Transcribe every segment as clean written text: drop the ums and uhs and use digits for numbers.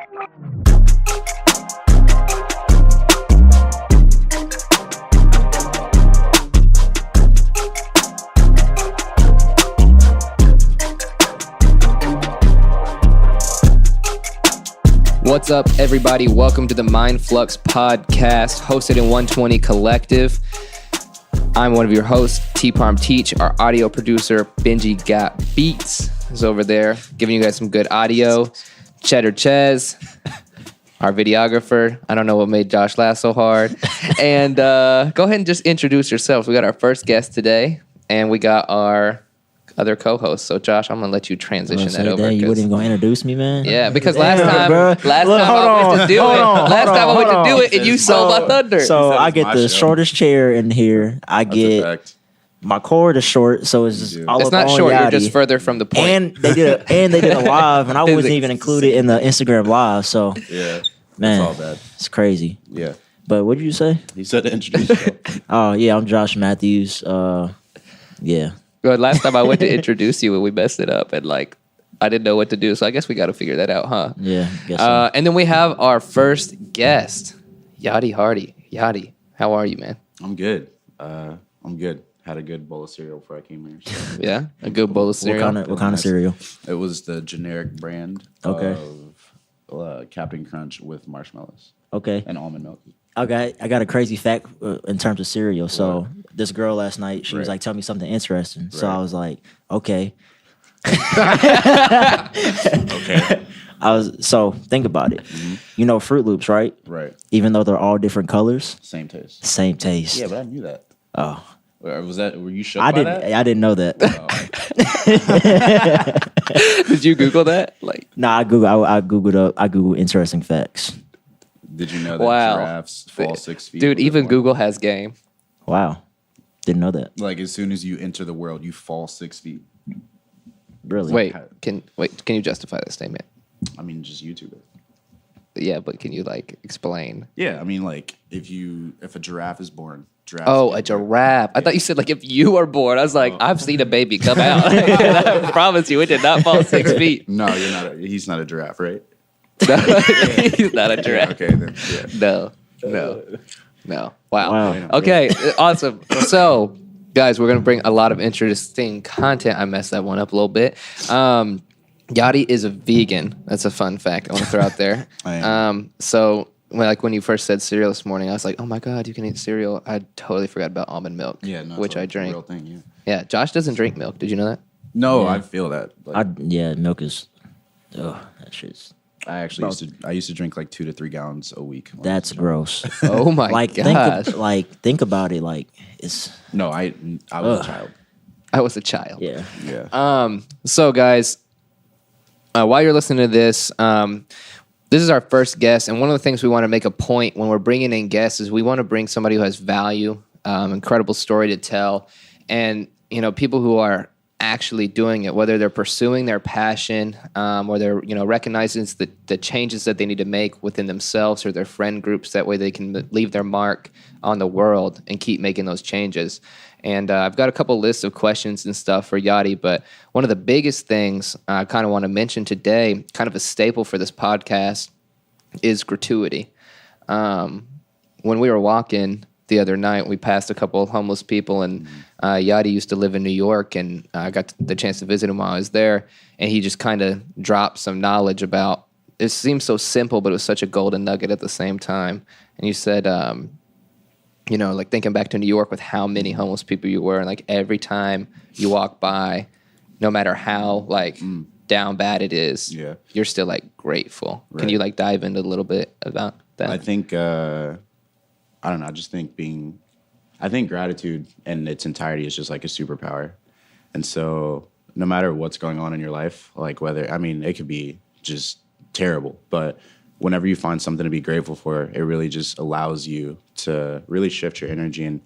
What's up, everybody? Welcome to the Mind Flux podcast, hosted in 120 Collective. I'm one of your hosts, T-Parm Teach. Our audio producer, Benji Got Beats, is over there giving you guys some good audio. Cheddar Ches, our videographer. I don't know what made Josh laugh so hard. And go ahead and just introduce yourselves. We got our first guest today, and we got our other co-host. So Josh, I'm gonna let you transition that over. You wouldn't even gonna introduce me, man? Yeah, because last time I went to do it, and you stole my thunder. So I get the shortest chair in here. I get my cord is short, so it's just all it's up not on short. Yahdy. You're just further from the point. And they did a live, and I wasn't even included in the Instagram live. So yeah, man, it's all bad. It's crazy. Yeah. But what did you say? He said to introduce yourself. Oh yeah, I'm Josh Matthews. Yeah. Good. Last time I went to introduce you and we messed it up and I didn't know what to do. So I guess we got to figure that out, huh? Yeah. Guess so. And then we have our first guest, Yahdy Hardy. Yahdy, how are you, man? I'm good. I'm good. Had a good bowl of cereal before I came here. So. Yeah, a good bowl of cereal. What kind of cereal? It was the generic brand of Captain Crunch with marshmallows. Okay. And almond milk. I got a crazy fact in terms of cereal. So this girl last night, she was like, tell me something interesting. So I was like, okay. Okay. So think about it. Mm-hmm. You know Fruit Loops, right? Right. Even though they're all different colors. Same taste. Same taste. Yeah, but I knew that. Oh. Were you shook by that? I didn't know that. Oh. Did you Google that? Nah, I Googled interesting facts. Did you know that giraffes fall 6 feet? Dude, even Google has game. Wow. Didn't know that. Like as soon as you enter the world, you fall 6 feet. Really? Wait, can you justify that statement? I mean, just YouTube it. Yeah, but can you explain? Yeah, I mean, if a giraffe is born, a giraffe. I thought you said if you are born. I was like, I've seen a baby come out. I promise you, it did not fall 6 feet. No, you're not. He's not a giraffe, right? No, he's not a giraffe. Okay, then. Yeah. No. Wow. Okay, awesome. So, guys, we're going to bring a lot of interesting content. I messed that one up a little bit. Yahdy is a vegan. That's a fun fact I want to throw out there. I am. So, when you first said cereal this morning, I was like, oh my God, you can eat cereal. I totally forgot about almond milk, which I drink. Real thing, yeah, Josh doesn't drink milk. Did you know that? No, yeah. I feel that. Milk is, that shit's. I used to drink 2 to 3 gallons a week. That's gross. Oh my gosh! Think about it. It's no. I was a child. I was a child. Yeah. So guys, while you're listening to this, this is our first guest, and one of the things we want to make a point when we're bringing in guests is we want to bring somebody who has value, incredible story to tell, and people who are actually doing it, whether they're pursuing their passion, or they're recognizing the changes that they need to make within themselves or their friend groups. That way they can leave their mark on the world and keep making those changes. And I've got a couple lists of questions and stuff for Yahdy, but one of the biggest things I kind of want to mention today, kind of a staple for this podcast, is gratuity. When we were walking the other night, we passed a couple of homeless people, and Yahdy used to live in New York, and I got the chance to visit him while I was there, and he just kind of dropped some knowledge about, it seems so simple, but it was such a golden nugget at the same time. And you said, thinking back to New York with how many homeless people you were, and every time you walk by, no matter how down bad it is, you're still grateful. Right. Can you dive into a little bit about that? I think I don't know. I just think I think gratitude in its entirety is just a superpower. And so no matter what's going on in your life, it could be just terrible, but whenever you find something to be grateful for, it really just allows you to really shift your energy and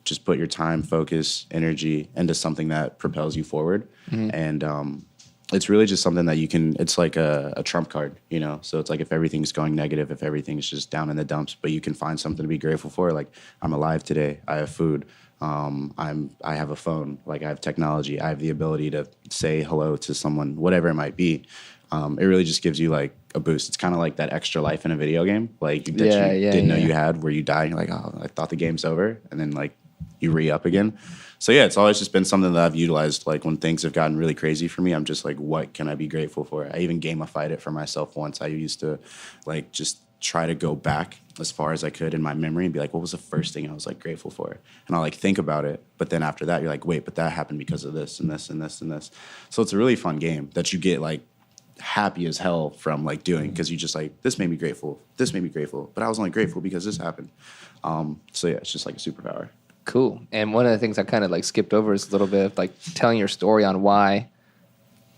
just put your time, focus, energy into something that propels you forward. Mm-hmm. And it's really just something that you can, it's like a trump card, So it's if everything's going negative, if everything's just down in the dumps, but you can find something to be grateful for. I'm alive today. I have food. I have a phone. I have technology. I have the ability to say hello to someone, whatever it might be. it really just gives you like a boost. It's kind of like that extra life in a video game, like that Yeah, you yeah, didn't know yeah. you had, where you die and you're like, oh, I thought the game's over, and then like you re-up again. So yeah, it's always just been something that I've utilized. Like when things have gotten really crazy for me, I'm just like, what can I be grateful for? I even gamified it for myself once. I used to like just try to go back as far as I could in my memory and be like, what was the first thing I was like grateful for? And I'll like think about it. But then after that, you're like, wait, but that happened because of this and this and this and this. So it's a really fun game that you get like happy as hell from like doing, because you just like, this made me grateful. This made me grateful. But I was only grateful because this happened. So yeah, it's just like a superpower. Cool. And one of the things I kind of like skipped over is a little bit of like telling your story on why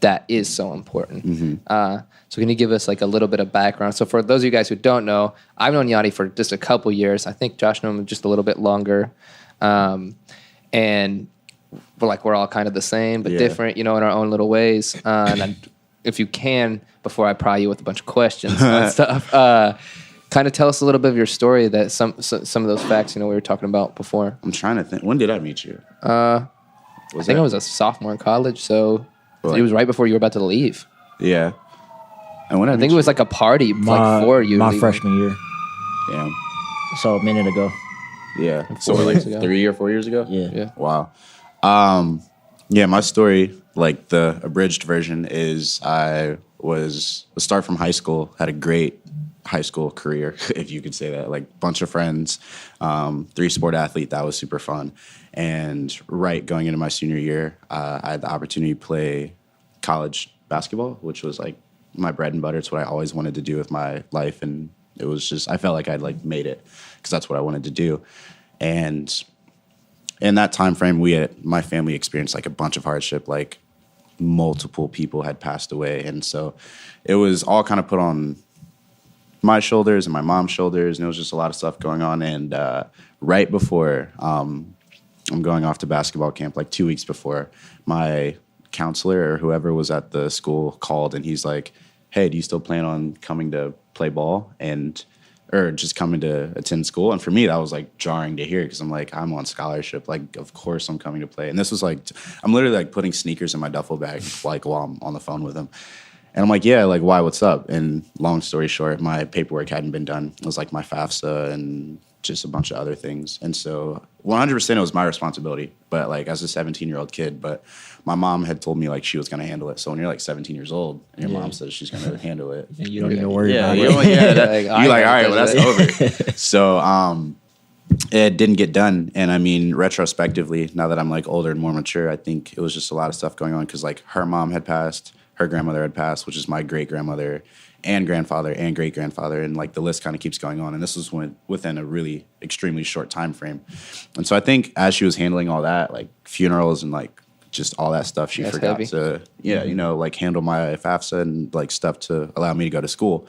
that is so important. So can you give us like a little bit of background? So for those of you guys who don't know, I've known Yahdy for just a couple years. I think Josh known him just a little bit longer. And we're all kind of the same, but different, in our own little ways. And if you can, before I pry you with a bunch of questions and stuff, kind of tell us a little bit of your story, that some of those facts, we were talking about before. I'm trying to think. When did I meet you? I think I was a sophomore in college, so it was right before you were about to leave. Yeah. And when I think it was like a party like for you. My leaving. freshman year. Yeah. So a minute ago. Yeah. Like So 4 like years ago. 3 or 4 years ago? Yeah. Yeah. Wow. Yeah, my story, like the abridged version, is I was a start from high school, had a great high school career, if you could say that, like bunch of friends, 3-sport athlete. That was super fun. And right going into my senior year, I had the opportunity to play college basketball, which was like my bread and butter. It's what I always wanted to do with my life. And it was just, I felt like I'd like made it because that's what I wanted to do. And in that time frame, my family experienced like a bunch of hardship, like multiple people had passed away. And so it was all kind of put on my shoulders and my mom's shoulders, and it was just a lot of stuff going on. And right before I'm going off to basketball camp, like 2 weeks before, my counselor or whoever was at the school called, and he's like, hey, do you still plan on coming to play ball or just coming to attend school? And for me, that was like jarring to hear, because I'm like, I'm on scholarship. Like, of course I'm coming to play. And this was like, I'm literally like putting sneakers in my duffel bag, like while I'm on the phone with him. And I'm like, yeah, like, why, what's up? And long story short, my paperwork hadn't been done. It was like my FAFSA and just a bunch of other things. And so 100% it was my responsibility, but like as a 17-year-old kid. But my mom had told me like she was going to handle it. So when you're like 17 years old and your mom says she's going to handle it. And you don't even worry about you're it. like, you're like, all right, well, that's it. over. So it didn't get done. And I mean, retrospectively, now that I'm like older and more mature, I think it was just a lot of stuff going on, because like her mom had passed, her grandmother had passed, which is my great-grandmother and grandfather and great-grandfather, and like the list kind of keeps going on. And this was within a really extremely short time frame. And so I think as she was handling all that, like funerals and like just all that stuff, she forgot heavy. to, like handle my FAFSA and like stuff to allow me to go to school.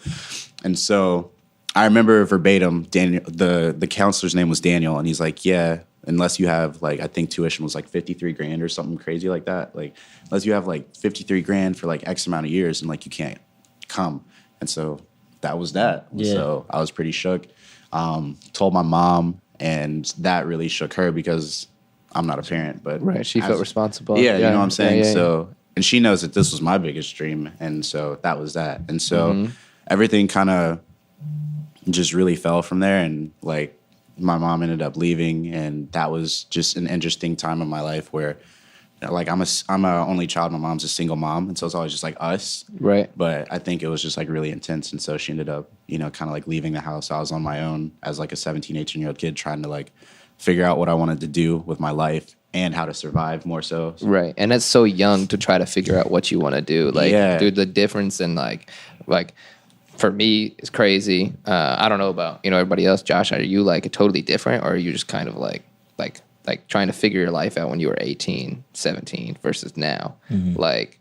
And so I remember verbatim, Daniel, the counselor's name was Daniel, and he's like, yeah, unless you have like, I think tuition was like 53 grand or something crazy like that. Like, unless you have like 53 grand for like X amount of years, and like you can't come. And so that was that. Yeah. So I was pretty shook. Told my mom, and that really shook her, because I'm not a parent, but Right. She felt responsible. Yeah, you know what I'm saying? Yeah. So, and she knows that this was my biggest dream. And so that was that. And so everything kind of just really fell from there. And like my mom ended up leaving. And that was just an interesting time in my life where, like, I'm a only child. My mom's a single mom. And so it's always just like us. Right. But I think it was just like really intense. And so she ended up, kind of like leaving the house. I was on my own as like a 17, 18-year-old kid trying to like figure out what I wanted to do with my life and how to survive more so. Right. And that's so young to try to figure out what you want to do. Like, Yeah. dude, the difference in like for me is crazy. I don't know about, everybody else. Josh, are you like totally different, or are you just kind of like trying to figure your life out when you were 18, 17 versus now? Like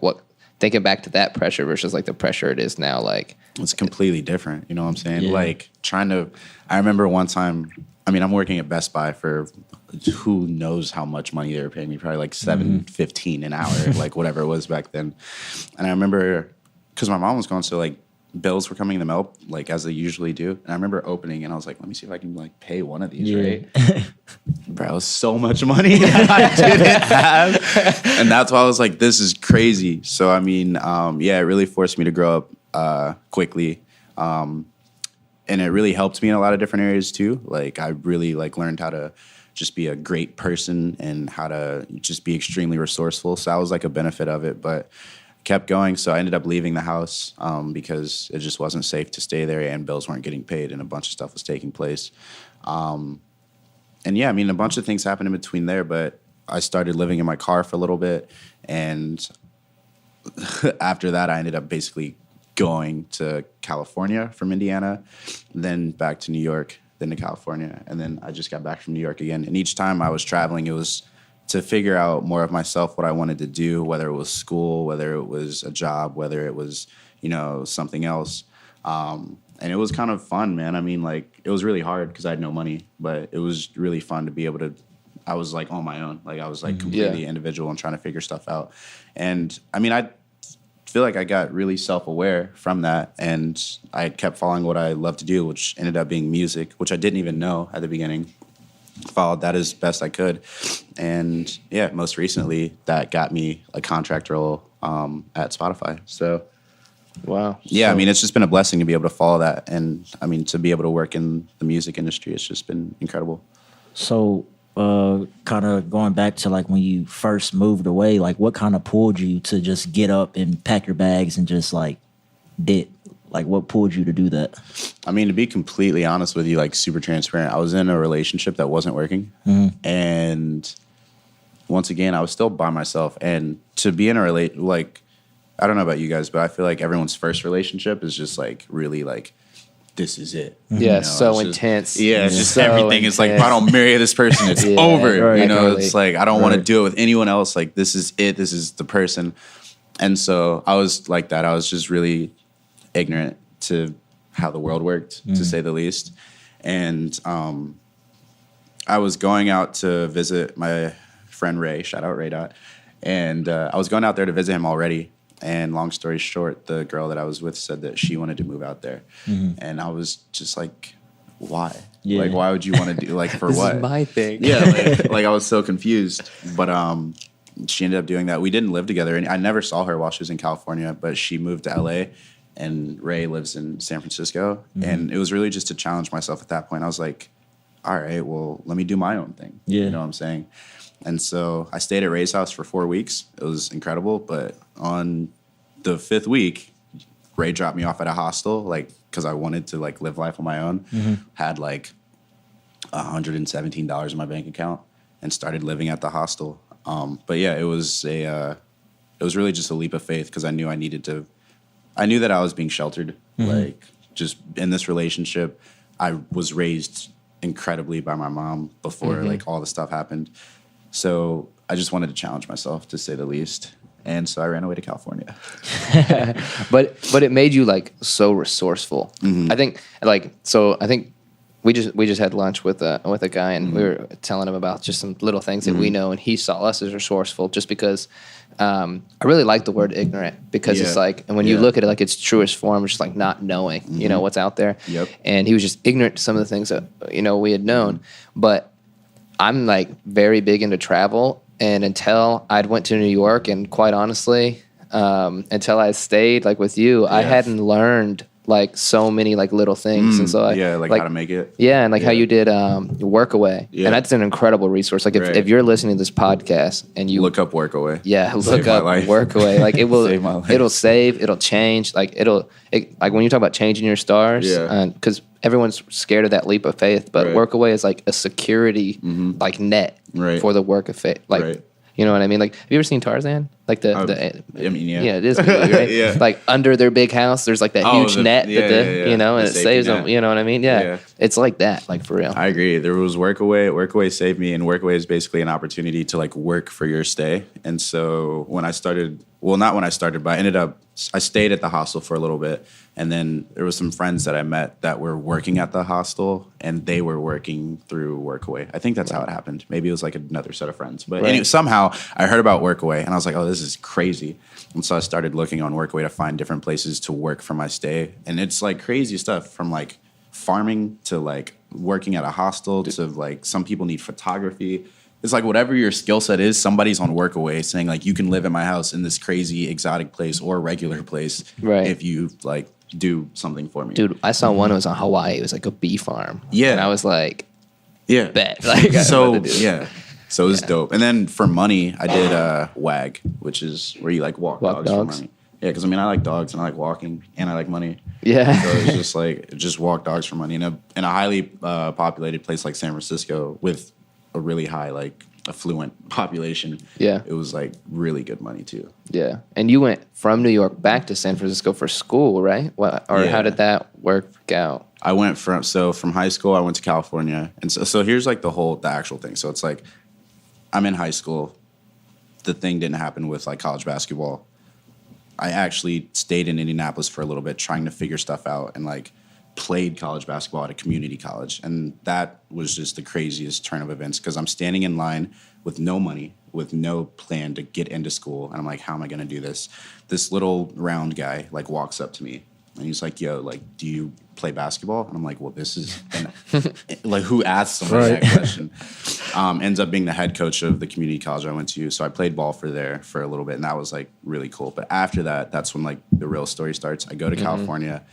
what, thinking back to that pressure versus like the pressure it is now, like It's completely different. You know what I'm saying? Yeah. Like I remember one time, I'm working at Best Buy for who knows how much money they were paying me, probably like $7.15 an hour, like whatever it was back then. And I remember, because my mom was gone, so like bills were coming in the mail, like as they usually do. And I remember opening and I was like, let me see if I can like pay one of these, right? Bro, it was so much money that I didn't have. And that's why I was like, this is crazy. So, I mean, yeah, it really forced me to grow up quickly. And it really helped me in a lot of different areas too. Like I really like learned how to just be a great person and how to just be extremely resourceful. So that was like a benefit of it, but kept going. So I ended up leaving the house because it just wasn't safe to stay there and bills weren't getting paid and a bunch of stuff was taking place. And yeah, I mean, a bunch of things happened in between there, but I started living in my car for a little bit. And after that, I ended up basically going to California from Indiana, then back to New York, then to California. And then I just got back from New York again. And each time I was traveling, it was to figure out more of myself, what I wanted to do, whether it was school, whether it was a job, whether it was, you know, something else. And it was kind of fun, man. I mean, like, it was really hard because I had no money, but it was really fun to be able to, I was like on my own. Like I was like completely individual and trying to figure stuff out. And I mean, I feel like I got really self-aware from that, and I kept following what I love to do, which ended up being music, which I didn't even know at the beginning. Followed that as best I could, and yeah, most recently that got me a contract role at Spotify. So Wow. yeah, I mean, it's just been a blessing to be able to follow that, and I mean, to be able to work in the music industry, it's just been incredible. So, kind of going back to like when you first moved away, like what kind of pulled you to just get up and pack your bags and just like dip? Like what pulled you to do that? I mean, to be completely honest with you, like super transparent, I was in a relationship that wasn't working. And once again, I was still by myself. And to be in a like, I don't know about you guys, but I feel like everyone's first relationship is just like really like, this is it. Yeah, you know, so it's just, intense. Yeah, it's just so everything. It's like, if I don't marry this person, it's over. right, You know, right. it's like, I don't want to do it with anyone else. Like, this is it. This is the person. And so I was like that. I was just really ignorant to how the world worked, to say the least. And I was going out to visit my friend Ray, shout out Ray Dot. And I was going out there to visit him already. And long story short, the girl that I was with said that she wanted to move out there. And I was just like, why? Yeah. Like, why would you want to do, like, for This what? is my thing. Yeah, like I was so confused. But she ended up doing that. We didn't live together. And I never saw her while she was in California, but she moved to LA. And Ray lives in San Francisco. And it was really just to challenge myself at that point. I was like, all right, well, let me do my own thing. Yeah. You know what I'm saying? And so I stayed at Ray's house for 4 weeks. It was incredible. But on the 5th week, Ray dropped me off at a hostel, like, because I wanted to, like, live life on my own. Had, like, $117 in my bank account and started living at the hostel. But, yeah, it was really just a leap of faith because I knew that I was being sheltered. Like, just in this relationship, I was raised incredibly by my mom before, like, all the stuff happened. So I just wanted to challenge myself, to say the least. And so I ran away to California. but it made you like so resourceful. I think we just had lunch with a guy, and we were telling him about just some little things that we know, and he saw us as resourceful just because I really like the word ignorant, because it's like, and when you look at it like its truest form, it's just like not knowing, you know, what's out there. And he was just ignorant to some of the things that, you know, we had known. But I'm like very big into travel, and until I'd went to New York, and quite honestly, until I stayed like with you, I hadn't learned like so many like little things. And so like how to make it. Yeah, and like how you did Workaway. And that's an incredible resource. Like if you're listening to this podcast and you look up Workaway. Yeah, look up Workaway. Like it will Save my life. it'll change. Like like when you talk about changing your stars, because everyone's scared of that leap of faith, but Workaway is like a security like net for the work of faith. Like you know what I mean? Like, have you ever seen Tarzan? Like yeah, it is a movie, right? Like under their big house, there's like that huge net that you know, and it saves them. You know what I mean? Yeah, it's like that, like for real. I agree. There was Workaway. Workaway saved me, and Workaway is basically an opportunity to like work for your stay. And so when I started, well, not when I started, but I stayed at the hostel for a little bit, And then there was some friends that I met that were working at the hostel, and they were working through Workaway. I think that's how it happened. Maybe it was like another set of friends. But anyway, somehow I heard about Workaway, and I was like, oh, this is crazy. And so I started looking on Workaway to find different places to work for my stay. And it's like crazy stuff from like farming to like working at a hostel to like some people need photography. It's like whatever your skill set is, somebody's on Workaway saying like you can live in my house in this crazy exotic place or regular place if you like do something for me. Dude, I saw one. It was on Hawaii. It was like a bee farm. Yeah, and I was like, yeah, bet. Like, so yeah, so it was dope. And then for money, I did WAG, which is where you like walk dogs for money. Yeah, because I mean I like dogs and I like walking and I like money. Yeah, so it's just like just walk dogs for money in a highly populated place like San Francisco with a really high like affluent population. Yeah, it was like really good money too. Yeah, and you went from New York back to San Francisco for school, right? How did that work out? I went from high school I went to California, and so here's like the actual thing. So it's like I'm in high school. The thing didn't happen with like college basketball. I actually stayed in Indianapolis for a little bit trying to figure stuff out and like played college basketball at a community college. And that was just the craziest turn of events because I'm standing in line with no money, with no plan to get into school. And I'm like, how am I going to do this? This little round guy like walks up to me and he's like, yo, like, do you play basketball? And I'm like, well, this is like, who asked somebody that question? Ends up being the head coach of the community college I went to. So I played ball for a little bit and that was like really cool. But after that, that's when like the real story starts. I go to California.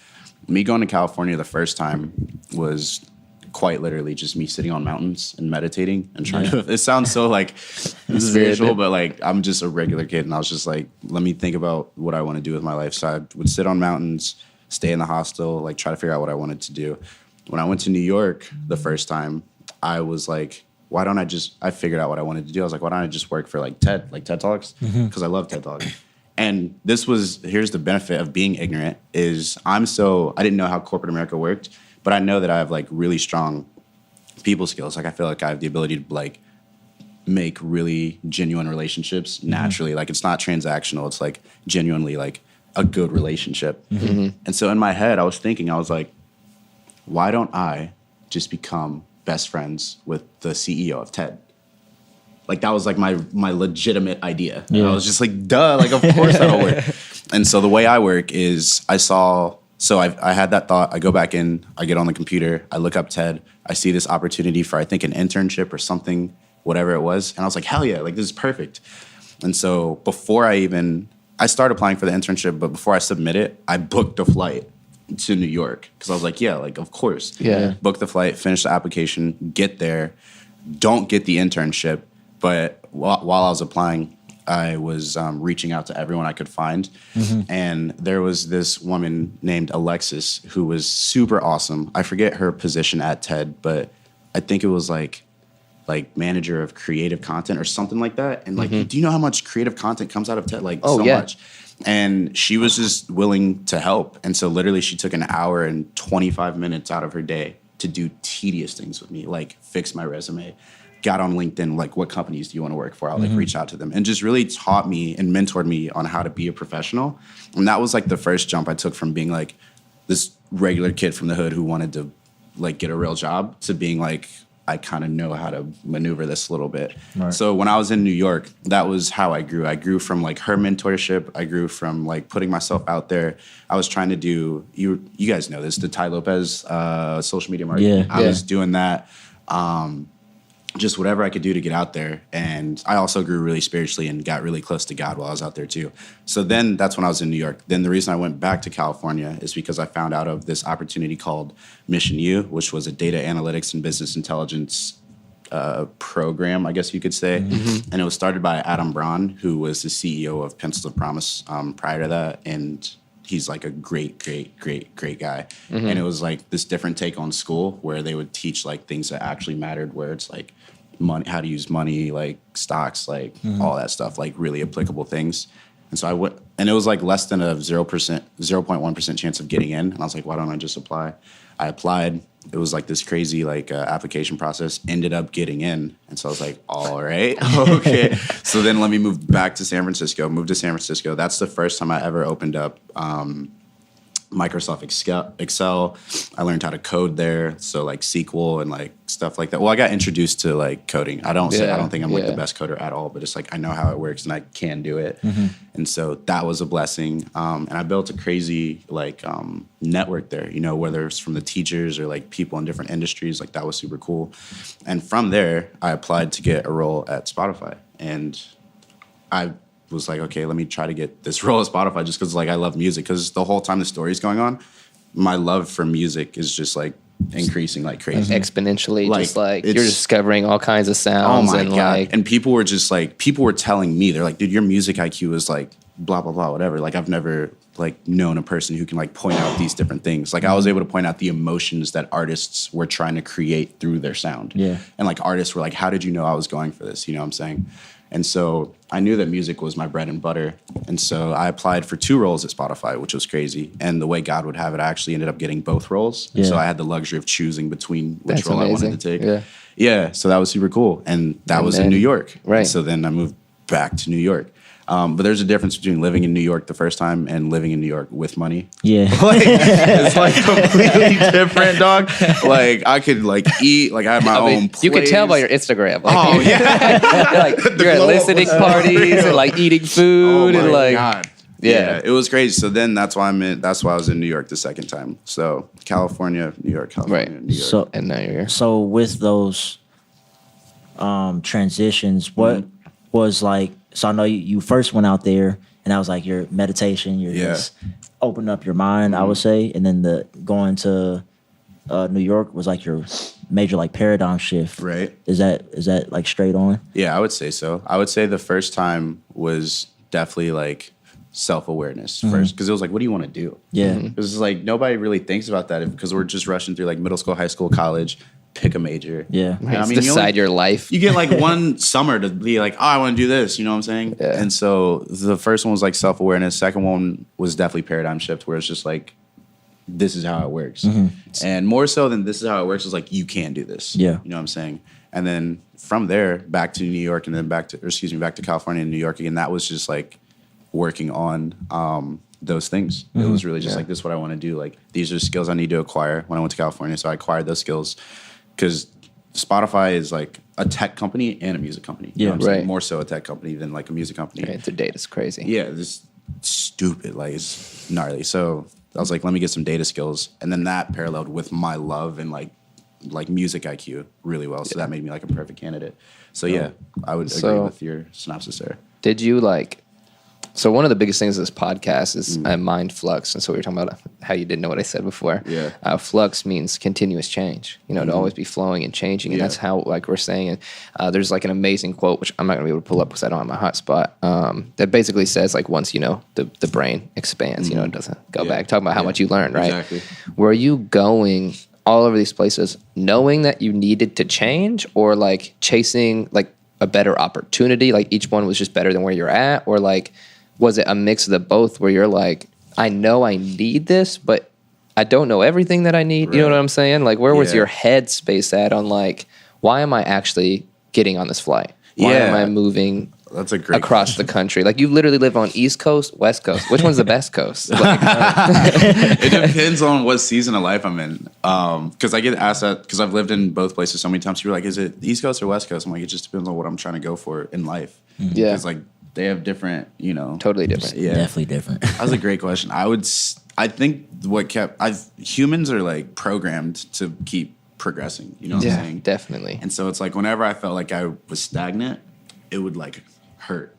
Me going to California the first time was quite literally just me sitting on mountains and meditating and trying to. It sounds so like spiritual, but like I'm just a regular kid, and I was just like, let me think about what I want to do with my life. So I would sit on mountains, stay in the hostel, like try to figure out what I wanted to do. When I went to New York the first time, I was like, why don't I figured out what I wanted to do. I was like, why don't I just work for like TED Talks? Because I love TED Talks. And here's the benefit of being ignorant is I didn't know how corporate America worked, but I know that I have like really strong people skills. Like I feel like I have the ability to like make really genuine relationships naturally. Like it's not transactional. It's like genuinely like a good relationship. And so in my head, I was like, why don't I just become best friends with the CEO of TED? Like that was like my legitimate idea. Yeah. I was just like, duh, like of course that'll work. And so the way I work is I had that thought. I go back in, I get on the computer, I look up TED, I see this opportunity for I think an internship or something, whatever it was. And I was like, hell yeah, like this is perfect. And so before I started applying for the internship, but before I submit it, I booked a flight to New York because I was like, yeah, like of course. Yeah. Book the flight, finish the application, get there, don't get the internship. But while I was applying, I was reaching out to everyone I could find. And there was this woman named Alexis who was super awesome. I forget her position at TED, but I think it was like manager of creative content or something like that. And like, do you know how much creative content comes out of TED? Like much. And she was just willing to help. And so literally she took an hour and 25 minutes out of her day to do tedious things with me, like fix my resume. Got on LinkedIn, like, what companies do you want to work for? I'll like reach out to them and just really taught me and mentored me on how to be a professional. And that was like the first jump I took from being like this regular kid from the hood who wanted to like get a real job to being like, I kind of know how to maneuver this a little bit. Right. So when I was in New York, that was how I grew. I grew from like her mentorship. I grew from like putting myself out there. I was trying to do, you guys know this, the Ty Lopez social media marketing. I was doing that. Just whatever I could do to get out there. And I also grew really spiritually and got really close to God while I was out there too. So then that's when I was in New York. Then the reason I went back to California is because I found out of this opportunity called Mission U, which was a data analytics and business intelligence program, I guess you could say. And it was started by Adam Braun, who was the CEO of Pencils of Promise prior to that. And he's like a great guy. And it was like this different take on school where they would teach like things that actually mattered, where it's like money, how to use money, like stocks, like all that stuff, like really applicable things. And so I went, and it was like less than a 0.1% chance of getting in. And I was like, why don't I just apply? I applied. It was like this crazy like application process, ended up getting in. And so I was like, all right, okay. So then let me move back to San Francisco, moved to San Francisco. That's the first time I ever opened up Microsoft Excel. I learned how to code there, so like SQL and like stuff like that. Well, I got introduced to like coding. I don't think I'm like the best coder at all, but it's like I know how it works and I can do it. And so that was a blessing. And I built a crazy like network there, you know, whether it's from the teachers or like people in different industries. Like that was super cool. And from there, I applied to get a role at Spotify, and I was like, okay, let me try to get this role at Spotify just because like I love music. Because the whole time the story's going on, my love for music is just like increasing like crazy, exponentially. Like, just like you're discovering all kinds of sounds. Oh my and God. like, and people were just like, people were telling me, they're like, dude, your music IQ is like blah blah blah whatever. Like I've never like known a person who can like point out these different things. Like I was able to point out the emotions that artists were trying to create through their sound. Yeah. And like artists were like, how did you know I was going for this? You know what I'm saying? And so I knew that music was my bread and butter. And so I applied for 2 roles at Spotify, which was crazy. And the way God would have it, I actually ended up getting both roles. Yeah. So I had the luxury of choosing between which That's role amazing. I wanted to take. Yeah. Yeah, so that was super cool. And that was then- in New York. right. And so then I moved back to New York. But there's a difference between living in New York the first time and living in New York with money. Yeah. Like, it's like completely different, dog. Like I could like eat, like I had my own place. you could tell by your Instagram. Like, Oh yeah. like you're at glow up listening was parties and like eating food and like God. Yeah. It was crazy. So then that's why I was in New York the second time. So California, New York, California, Right. New York. So and now you're here. So with those transitions, what was like? So I know you first went out there, and that was like your meditation. You're just opening up your mind, I would say, and then the going to New York was like your major like paradigm shift. Right. Is that like straight on? Yeah, I would say so. I would say the first time was definitely like self-awareness first, because it was like, what do you want to do? Yeah. It was like nobody really thinks about that because we're just rushing through like middle school, high school, college, pick a major. Yeah. You know, It's you decide only- your life. You get like one summer to be like, oh, I want to do this. You know what I'm saying? Yeah. And so the first one was like self-awareness. Second one was definitely paradigm shift, where it's just like, this is how it works. And more so than this is how it works is like, you can do this. Yeah. You know what I'm saying? And then from there, back to New York, and then back to California and New York again. That was just like working on those things. It was really just like, this is what I want to do. Like, these are skills I need to acquire when I went to California. So I acquired those skills because Spotify is like a tech company and a music company. You know what I'm saying? Right. More so a tech company than like a music company. Right, their data's crazy. Yeah, this stupid, like it's gnarly. So I was like, let me get some data skills, and then that paralleled with my love and like music IQ really well. So that made me like a perfect candidate. So yeah, I would agree So- with your synopsis there. Did you like? So one of the biggest things of this podcast is mind flux, and so we were talking about how you didn't know what I said before. Yeah. Flux means continuous change. You know, to always be flowing and changing, and Yeah. that's how like we're saying. And there's like an amazing quote, which I'm not gonna be able to pull up because I don't have my hotspot. That basically says like once the brain expands, it doesn't go Yeah. back. Talking about how Yeah. much you learn, right? Exactly. Were you going all over these places knowing that you needed to change, or like chasing like a better opportunity? Like each one was just better than where you're at, or like was it a mix of the both where you're like, I know I need this, but I don't know everything that I need. You know Right. what I'm saying? Like where was Yeah. your head space at on like, why am I actually getting on this flight? Why am Yeah. I moving That's a great across the country? Like you literally live on East Coast, West Coast. Which one's the best coast? Like, It depends on what season of life I'm in. Because I get asked that because I've lived in both places so many times. People are like, is it East Coast or West Coast? I'm like, it just depends on what I'm trying to go for in life. Yeah. Because like they have different, totally different. Yeah. Definitely different. That was a great question. I think humans are like programmed to keep progressing. You know what I'm Yeah, saying? definitely. And so it's like whenever I felt like I was stagnant, it would like hurt.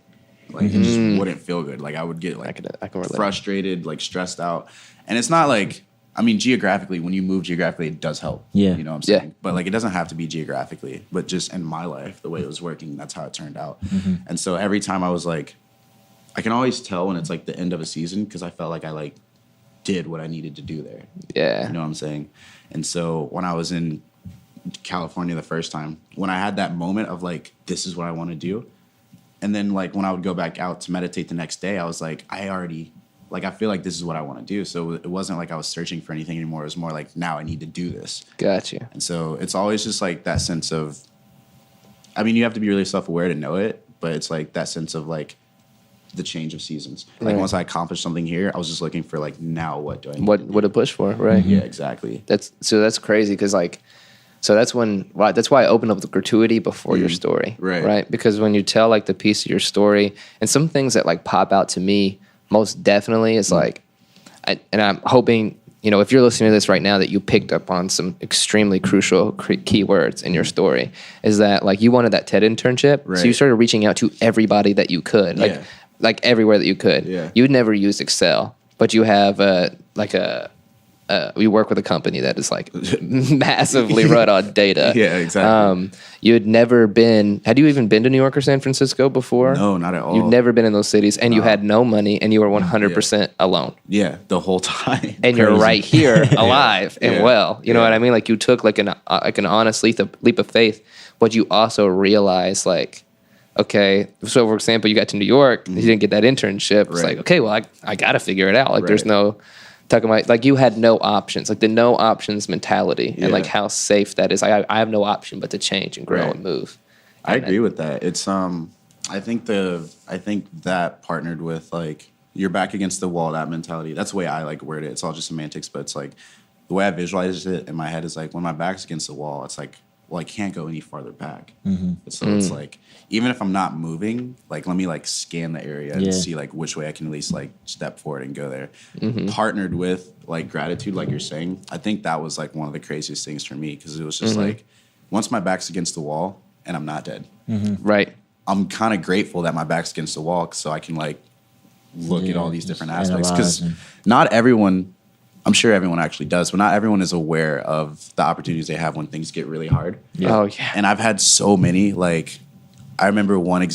Like it just wouldn't feel good. Like I would get like I can relate. frustrated, like stressed out. And it's not like, I mean, geographically, when you move geographically, it does help. Yeah. You know what I'm Yeah. saying? But like it doesn't have to be geographically, but just in my life, the way it was working, that's how it turned out. And so every time I was like, I can always tell when it's like the end of a season because I felt like I like did what I needed to do there. Yeah. You know what I'm saying? And so when I was in California the first time, when I had that moment of like, this is what I want to do. And then like when I would go back out to meditate the next day, I was like, I feel like this is what I want to do. So it wasn't like I was searching for anything anymore. It was more like, now I need to do this. Gotcha. And so it's always just like that sense of, I mean, you have to be really self-aware to know it, but it's like that sense of like the change of seasons. Like Right. once I accomplished something here, I was just looking for like, now what do I need What to do? to push for, right? Yeah, exactly. That's crazy because like, so that's that's why I opened up the gratuity before your story, Right. Because when you tell like the piece of your story and some things that like pop out to me most definitely is like, and I'm hoping, you know, if you're listening to this right now that you picked up on some extremely crucial key words in your story is that like you wanted that TED internship. So you Right. started reaching out to everybody that you could, Yeah. like everywhere that you could. Yeah. You'd never used Excel, but you have we work with a company that is like massively run on data. Yeah, exactly. You had you even been to New York or San Francisco before? No, not at all. You'd never been in those cities and you had no money and you were 100% alone. Yeah, the whole time. And you're right here alive and Yeah. well. You know Yeah. what I mean? Like you took like an honest leap of faith, but you also realized like, okay, so for example, you got to New York, you didn't get that internship. It's Right. like, okay, well, I got to figure it out. Like there's Right. no talking about, like you had no options, like the no options mentality and like Yeah. how safe that is. I have no option but to change and grow Right. and move. I And agree with that. It's I think that partnered with like you're back against the wall, that mentality. That's the way I like word it. It's all just semantics, but it's like the way I visualize it in my head is like when my back's against the wall, it's like, well, I can't go any farther back. So it's like even if I'm not moving, like let me like scan the area Yeah. and see like which way I can at least like step forward and go there. Partnered with like gratitude, like you're saying, I think that was like one of the craziest things for me because it was just like once my back's against the wall and I'm not dead, Right. I'm kind of grateful that my back's against the wall so I can like look at all these different just aspects because analyze not everyone, I'm sure everyone actually does, but not everyone is aware of the opportunities they have when things get really hard. Yeah. Oh yeah. And I've had so many, like, I remember one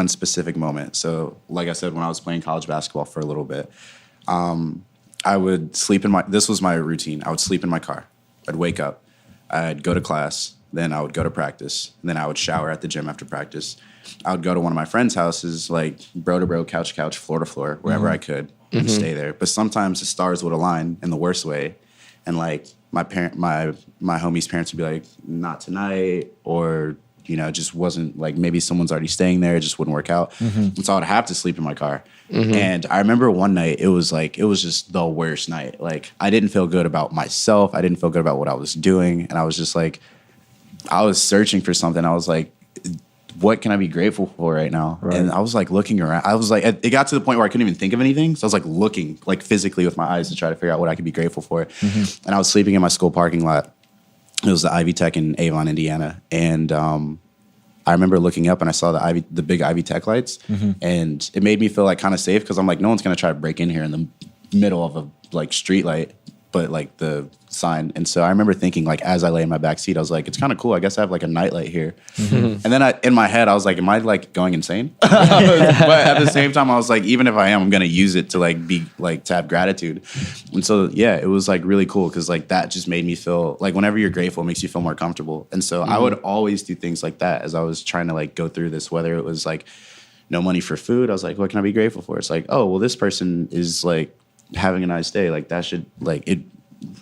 specific moment. So, like I said, when I was playing college basketball for a little bit, I would sleep this was my routine. I would sleep in my car. I'd wake up, I'd go to class, then I would go to practice, and then I would shower at the gym after practice. I would go to one of my friends' houses, like bro to bro, couch to couch, floor to floor, wherever I could, and stay there. But sometimes the stars would align in the worst way, and like my homie's parents would be like, "Not tonight," or you know, it just wasn't like maybe someone's already staying there, it just wouldn't work out, and so I'd have to sleep in my car. And I remember one night it was just the worst night. Like I didn't feel good about myself, I didn't feel good about what I was doing, and I was just like, I was searching for something. I was like, what can I be grateful for right now? Right. And I was like looking around. I was like, it got to the point where I couldn't even think of anything. So I was like looking like physically with my eyes to try to figure out what I could be grateful for. And I was sleeping in my school parking lot. It was the Ivy Tech in Avon, Indiana. And I remember looking up and I saw the big Ivy Tech lights. And it made me feel like kind of safe because I'm like, no one's going to try to break in here in the middle of a like street light, but like the sign. And so I remember thinking like, as I lay in my back seat, I was like, it's kind of cool. I guess I have like a nightlight here. And then in my head, I was like, am I like going insane? But at the same time, I was like, even if I am, I'm going to use it to like be like to have gratitude. And so, yeah, it was like really cool. Cause like that just made me feel like whenever you're grateful, it makes you feel more comfortable. And so I would always do things like that as I was trying to like go through this, whether it was like no money for food. I was like, what can I be grateful for? It's like, oh, well, this person is like having a nice day. Like that should like it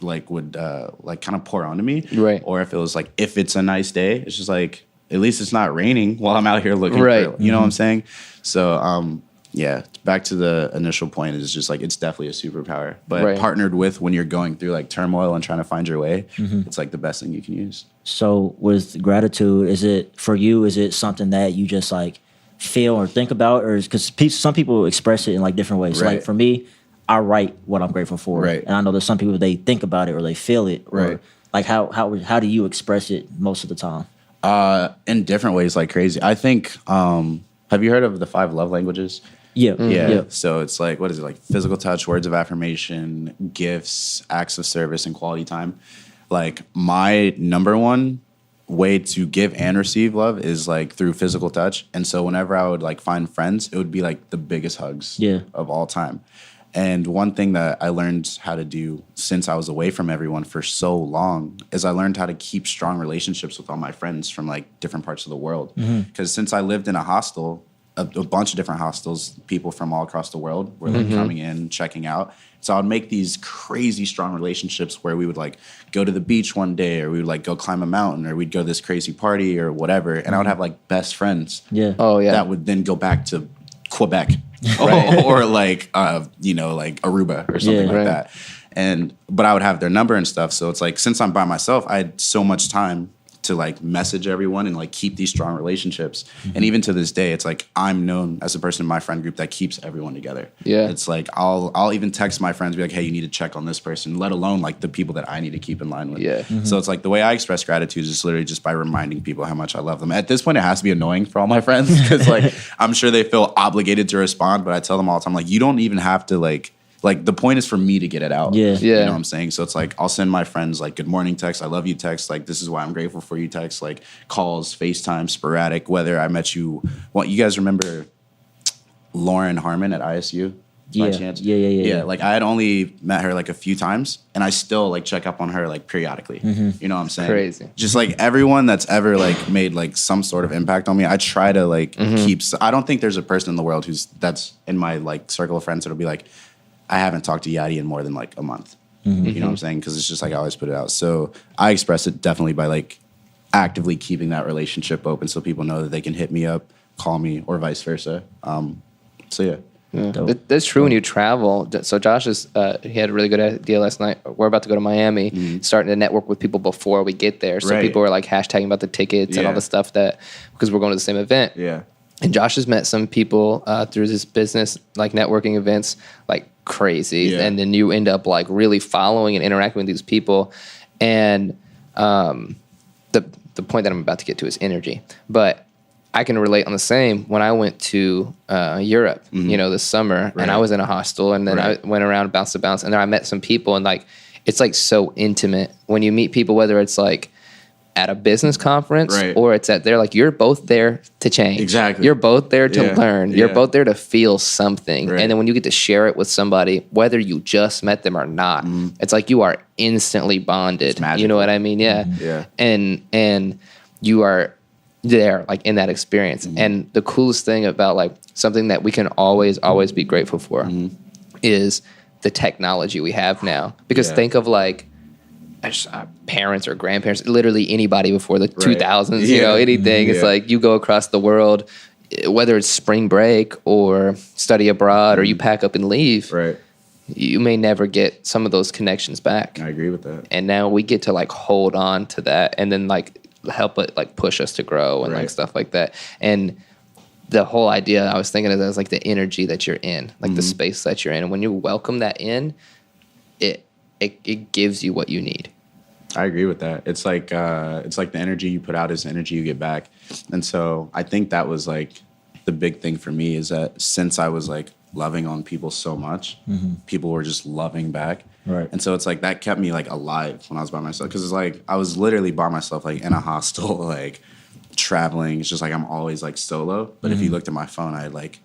like would like kind of pour onto me. Right. Or if it was like, if it's a nice day, it's just like, at least it's not raining while I'm out here looking Right. for, you know what I'm saying? So, yeah, back to the initial point is just like, it's definitely a superpower, but Right. partnered with when you're going through like turmoil and trying to find your way, it's like the best thing you can use. So with gratitude, is it for you? Is it something that you just like feel or think about, or because some people express it in like different ways? So, Right. like for me, I write what I'm grateful for, Right. and I know there's some people they think about it or they feel it, or Right. like how do you express it most of the time? In different ways, like crazy. I think, have you heard of the 5 love languages? Yeah, Yeah. So it's like, what is it? Like physical touch, words of affirmation, gifts, acts of service, and quality time. Like my number one way to give and receive love is like through physical touch. And so whenever I would like find friends, it would be like the biggest hugs Yeah. of all time. And one thing that I learned how to do since I was away from everyone for so long is I learned how to keep strong relationships with all my friends from like different parts of the world. Because since I lived in a hostel, a bunch of different hostels, people from all across the world were like coming in, checking out. So I would make these crazy strong relationships where we would like go to the beach one day, or we would like go climb a mountain, or we'd go to this crazy party or whatever. And I would have like best friends Yeah. Oh yeah. that would then go back to Quebec Right. or like like Aruba or something Yeah. like that. But I would have their number and stuff. So it's like, since I'm by myself, I had so much time to like message everyone and like keep these strong relationships. And even to this day, it's like I'm known as a person in my friend group that keeps everyone together. Yeah. It's like I'll even text my friends, be like, hey, you need to check on this person, let alone like the people that I need to keep in line with. Yeah. So it's like the way I express gratitude is literally just by reminding people how much I love them. At this point, it has to be annoying for all my friends because like I'm sure they feel obligated to respond, but I tell them all the time, like, you don't even have to like the point is for me to get it out. Yeah. You Yeah. know what I'm saying? So it's like I'll send my friends like good morning text, I love you text, like this is why I'm grateful for you text, like calls, FaceTime, sporadic, whether I met you. What, you guys remember Lauren Harmon at ISU? By Yeah. chance? Yeah. Like I had only met her like a few times and I still like check up on her like periodically. You know what I'm saying? Crazy. Just like everyone that's ever like made like some sort of impact on me, I try to like keep. I don't think there's a person in the world that's in my like circle of friends that'll be like, I haven't talked to Yahdy in more than like a month. You know what I'm saying? Because it's just like I always put it out. So I express it definitely by like actively keeping that relationship open so people know that they can hit me up, call me, or vice versa. So yeah. That's true when you travel. So Josh he had a really good idea last night. We're about to go to Miami, starting to network with people before we get there. So Right. people are like hashtagging about the tickets and all Yeah. the stuff because we're going to the same event. Yeah. And Josh has met some people through this business, like networking events, like crazy. Yeah. And then you end up like really following and interacting with these people. And the point that I'm about to get to is energy. But I can relate on the same when I went to Europe, this summer, and I was in a hostel, and then Right. I went around bounce to bounce, and then I met some people, and like it's like so intimate when you meet people, whether it's like at a business conference Right. or it's they're like, you're both there to change. Exactly. You're both there to Yeah. learn. You're Yeah. both there to feel something. Right. And then when you get to share it with somebody, whether you just met them or not, it's like you are instantly bonded. You know magical. what I mean? Yeah. Yeah. And you are there like in that experience. And the coolest thing about like something that we can always be grateful for is the technology we have now. Because Yeah. think of like parents or grandparents, literally anybody before the 2000s, Yeah. anything. It's Yeah. like you go across the world, whether it's spring break or study abroad or you pack up and leave, Right. you may never get some of those connections back. I agree with that. And now we get to like hold on to that and then like help it like push us to grow and like Right. stuff like that. And the whole idea I was thinking of that is like the energy that you're in, like the space that you're in. And when you welcome that in, it gives you what you need. I agree with that. It's like the energy you put out is the energy you get back. And so I think that was like the big thing for me is that since I was like loving on people so much, people were just loving back. Right. And so it's like that kept me like alive when I was by myself. Because it's like I was literally by myself, like in a hostel, like traveling. It's just like I'm always like solo. But if you looked at my phone, I had like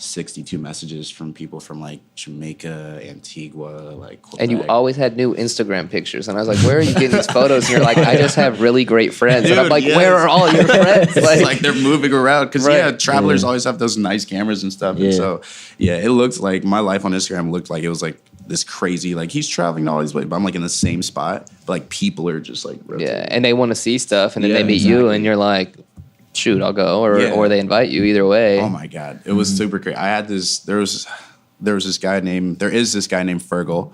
62 messages from people from like Jamaica, Antigua, like Quebec. And you always had new Instagram pictures. And I was like, where are you getting these photos? And you're like, I just have really great friends. And I'm Dude, like, yes. where are all your friends? It's like they're moving around because Right. travelers always have those nice cameras and stuff. Yeah. And so it looks like my life on Instagram looked like it was like this crazy, like he's traveling to all these places, but I'm like in the same spot. But like people are just like rotating. Yeah, and they want to see stuff, and then Yeah, they meet you, exactly. and you're like, shoot, I'll go, or Yeah. or they invite you. Either way. Oh my god, it was super crazy. I had this. There is this guy named Fergal,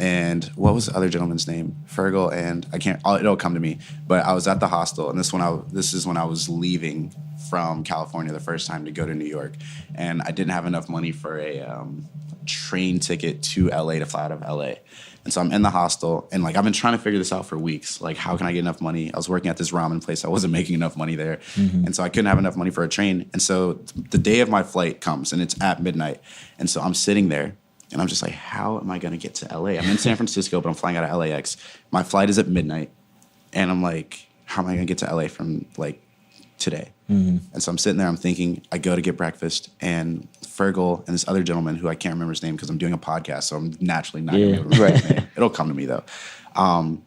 and what was the other gentleman's name? Fergal, and I can't. It'll come to me. But I was at the hostel, and this is when I was leaving from California the first time to go to New York, and I didn't have enough money for a train ticket to LA to fly out of LA. And so I'm in the hostel, and like I've been trying to figure this out for weeks. Like, how can I get enough money? I was working at this ramen place. I wasn't making enough money there, and so I couldn't have enough money for a train. And so the day of my flight comes, and it's at midnight. And so I'm sitting there, and I'm just like, how am I going to get to LA? I'm in San Francisco, but I'm flying out of LAX. My flight is at midnight, and I'm like, how am I going to get to LA from like today? And so I'm sitting there, I'm thinking, I go to get breakfast, and Fergal and this other gentleman who I can't remember his name because I'm doing a podcast, so I'm naturally not going to be able to remember his name. It'll come to me though.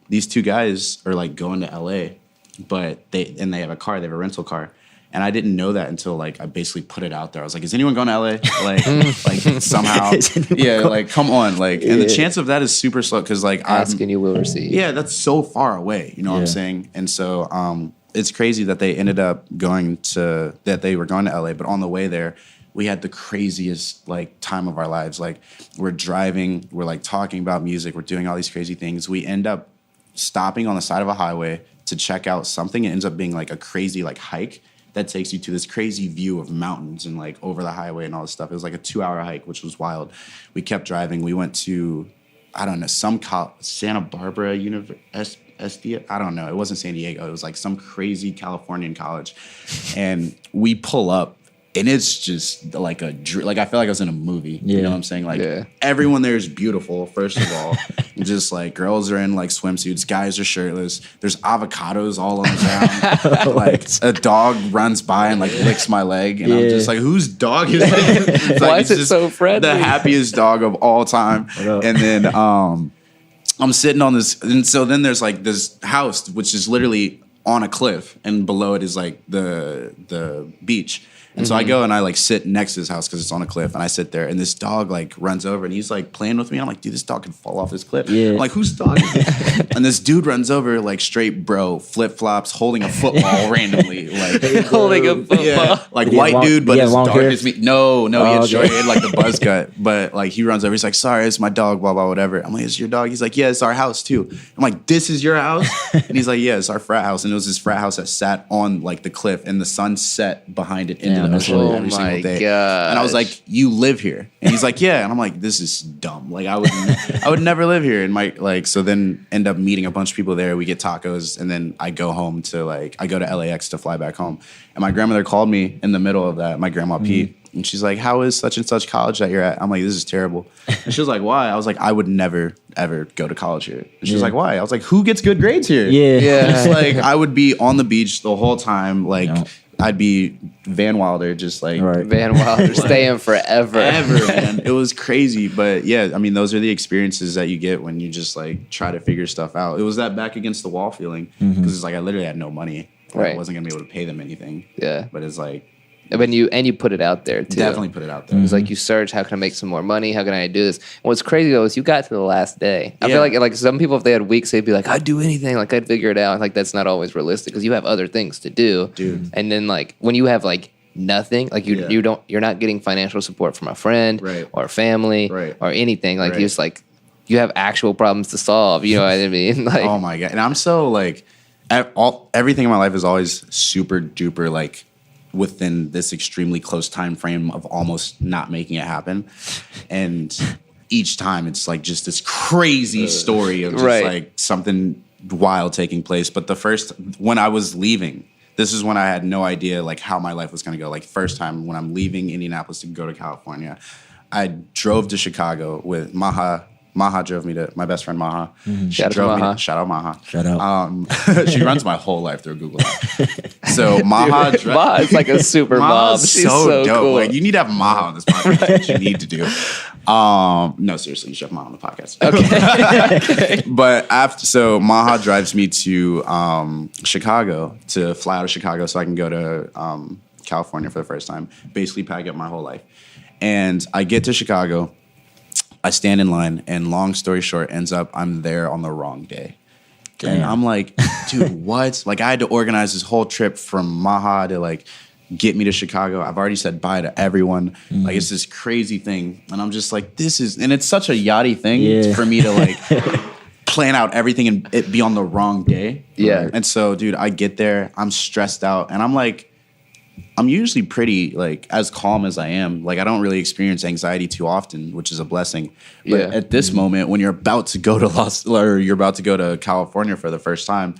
These two guys are like going to LA, but they have a car, they have a rental car. And I didn't know that until like I basically put it out there. I was like, is anyone going to LA? Like somehow. Yeah, like come on. Like, and the chance of that is super slow because like Ask and you will receive. yeah, that's so far away. You know what I'm saying? And so it's crazy that they ended up they were going to LA, but on the way there, we had the craziest like time of our lives. Like we're driving, we're like talking about music, we're doing all these crazy things. We end up stopping on the side of a highway to check out something. It ends up being like a crazy like hike that takes you to this crazy view of mountains and like over the highway and all this stuff. It was like a 2-hour hike, which was wild. We kept driving. We went to, I don't know, some Santa Barbara University. I don't know. It wasn't San Diego. It was like some crazy Californian college. And we pull up. And it's just like I feel like I was in a movie. You know what I'm saying? Like everyone there is beautiful, first of all. Just like girls are in like swimsuits, guys are shirtless. There's avocados all on the ground. Like a dog runs by and like licks my leg. And I'm just like, whose dog is it? Why is it so friendly? The happiest dog of all time. And then I'm sitting on this. And so then there's like this house, which is literally on a cliff. And below it is like the beach. And so I go and I like sit next to his house because it's on a cliff, and I sit there, and this dog like runs over and he's like playing with me. I'm like, dude, this dog can fall off this cliff. I'm like, whose dog is it? And this dude runs over like straight bro, flip flops, holding a football randomly, like Holding a football. like white dude, but as dark hair? as me. No, he had short, he had like the buzz cut, but like he runs over, he's like, sorry, it's my dog, blah blah whatever. I'm like, it's your dog? He's like, yeah, it's our house too. I'm like, this is your house? And he's like, yeah, it's our frat house. And it was this frat house that sat on like the cliff, and the sun set behind it into the ocean every single day. Gosh. And I was like, you live here? And he's like, yeah. And I'm like, this is dumb. Like I would never live here. And my like, so then end up meeting a bunch of people there. We get tacos, and then I go home to like, I go to LAX to fly back home. And my grandmother called me in the middle of that, my grandma Pete. And she's like, how is such and such college that you're at? I'm like, this is terrible. And she was like, why? I was like, I would never, ever go to college here. And she was like, why? I was like, who gets good grades here? It's like, I would be on the beach the whole time. Like, I'd be Van Wilder, just like. Van Wilder, staying forever. Man. It was crazy. But yeah, I mean, those are the experiences that you get when you just like try to figure stuff out. It was that back against the wall feeling. Because it's like, I literally had no money. I wasn't going to be able to pay them anything. But it's like. When you put it out there too. Definitely put it out there. It's like you search, how can I make some more money? How can I do this? What's crazy though is you got to the last day. I feel like some people, if they had weeks, they'd be like, I'd do anything, like I'd figure it out. Like that's not always realistic because you have other things to do. Dude. And then like when you have like nothing, like you're not getting financial support from a friend or family or anything. Like you just like you have actual problems to solve. You know what I mean? Like, oh my God. And I'm so like everything in my life is always super duper like within this extremely close time frame of almost not making it happen. And each time it's like just this crazy story of just like something wild taking place. But when I was leaving, this is when I had no idea like how my life was going to go. Like first time when I'm leaving Indianapolis to go to California, I drove to Chicago with Maha. Maha drove me to, my best friend Maha. Shout out Maha. Shout out Maha. Shout out. She runs my whole life through Google Maps. So Maha. Maha is like a super mom. She's so dope. cool. Like, you need to have Maha on this podcast. That's what you need to do. No, seriously, you should have Maha on the podcast. Okay. But so Maha drives me to Chicago, to fly out of Chicago so I can go to California for the first time. Basically pack up my whole life. And I get to Chicago. I stand in line, and long story short, ends up I'm there on the wrong day. Damn. And I'm like, dude, what? Like, I had to organize this whole trip from Maha to like get me to Chicago. I've already said bye to everyone. Like, it's this crazy thing, and I'm just like, and it's such a Yachty thing for me to like plan out everything and it be on the wrong day. Yeah. And so, dude, I get there, I'm stressed out, and I'm like. I'm usually pretty, like, as calm as I am. Like, I don't really experience anxiety too often, which is a blessing. But at this moment, when you're about to go to California for the first time,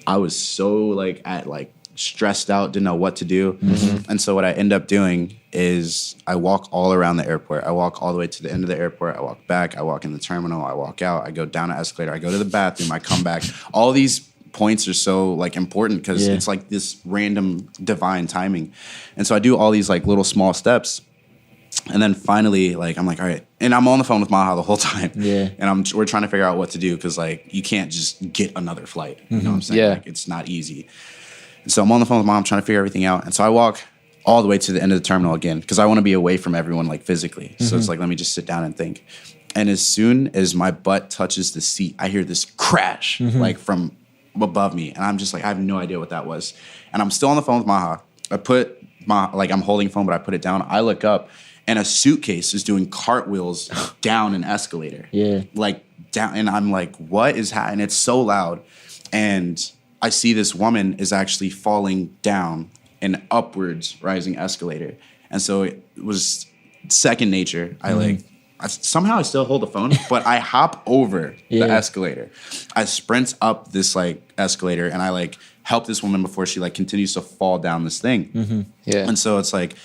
I was so, like, stressed out, didn't know what to do. And so what I end up doing is I walk all around the airport. I walk all the way to the end of the airport. I walk back. I walk in the terminal. I walk out. I go down an escalator. I go to the bathroom. I come back. All these points are so like important because it's like this random divine timing. And so I do all these like little small steps. And then finally, like, I'm like, all right. And I'm on the phone with Maha the whole time. And we're trying to figure out what to do because like you can't just get another flight. You know what I'm saying? Like, it's not easy. And so I'm on the phone with Mom, I'm trying to figure everything out. And so I walk all the way to the end of the terminal again because I want to be away from everyone like physically. So it's like, let me just sit down and think. And as soon as my butt touches the seat, I hear this crash like from above me, and I'm just like, I have no idea what that was. And I'm still on the phone with Maha. I put I'm holding phone, but I put it down. I look up, and a suitcase is doing cartwheels down an escalator. Yeah. Like down, and I'm like, what is happening? It's so loud, and I see this woman is actually falling down an upwards rising escalator, and so it was second nature. Somehow I still hold the phone, but I hop over the escalator. I sprint up this like escalator, and I like help this woman before she like continues to fall down this thing. Yeah. And so it's like,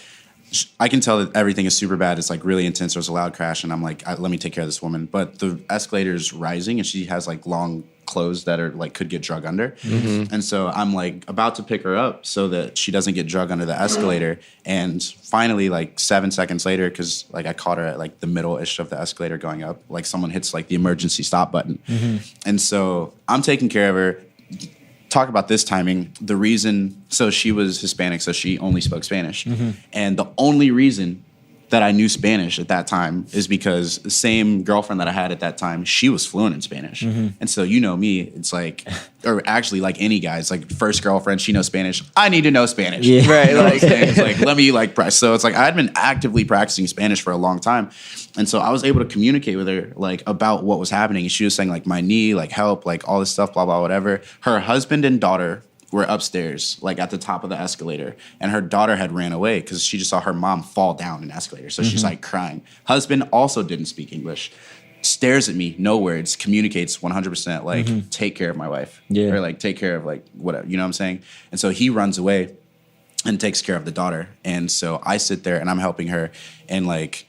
I can tell that everything is super bad. It's like really intense. There's a loud crash, and I'm like, let me take care of this woman. But the escalator is rising, and she has like long clothes that are like could get drug under. And so I'm like about to pick her up so that she doesn't get drug under the escalator. And finally, like 7 seconds later, because like I caught her at like the middle-ish of the escalator going up, like someone hits like the emergency stop button. And so I'm taking care of her. Talk about this timing. The reason, so she was Hispanic, so she only spoke Spanish. And the only reason that I knew Spanish at that time is because the same girlfriend that I had at that time, she was fluent in Spanish. And so, you know me, it's like, or actually like any guy, it's like first girlfriend, she knows Spanish. I need to know Spanish. Yeah. Right. You know what I'm saying? It's like, let me like press. So it's like, I had been actively practicing Spanish for a long time. And so I was able to communicate with her like about what was happening. And she was saying like my knee, like help, like all this stuff, blah, blah, whatever. Her husband and daughter were upstairs, like at the top of the escalator, and her daughter had ran away because she just saw her mom fall down an escalator. So she's like crying. Husband also didn't speak English, stares at me, no words, communicates 100%, like take care of my wife, or like take care of like whatever, you know what I'm saying? And so he runs away and takes care of the daughter. And so I sit there and I'm helping her, and like,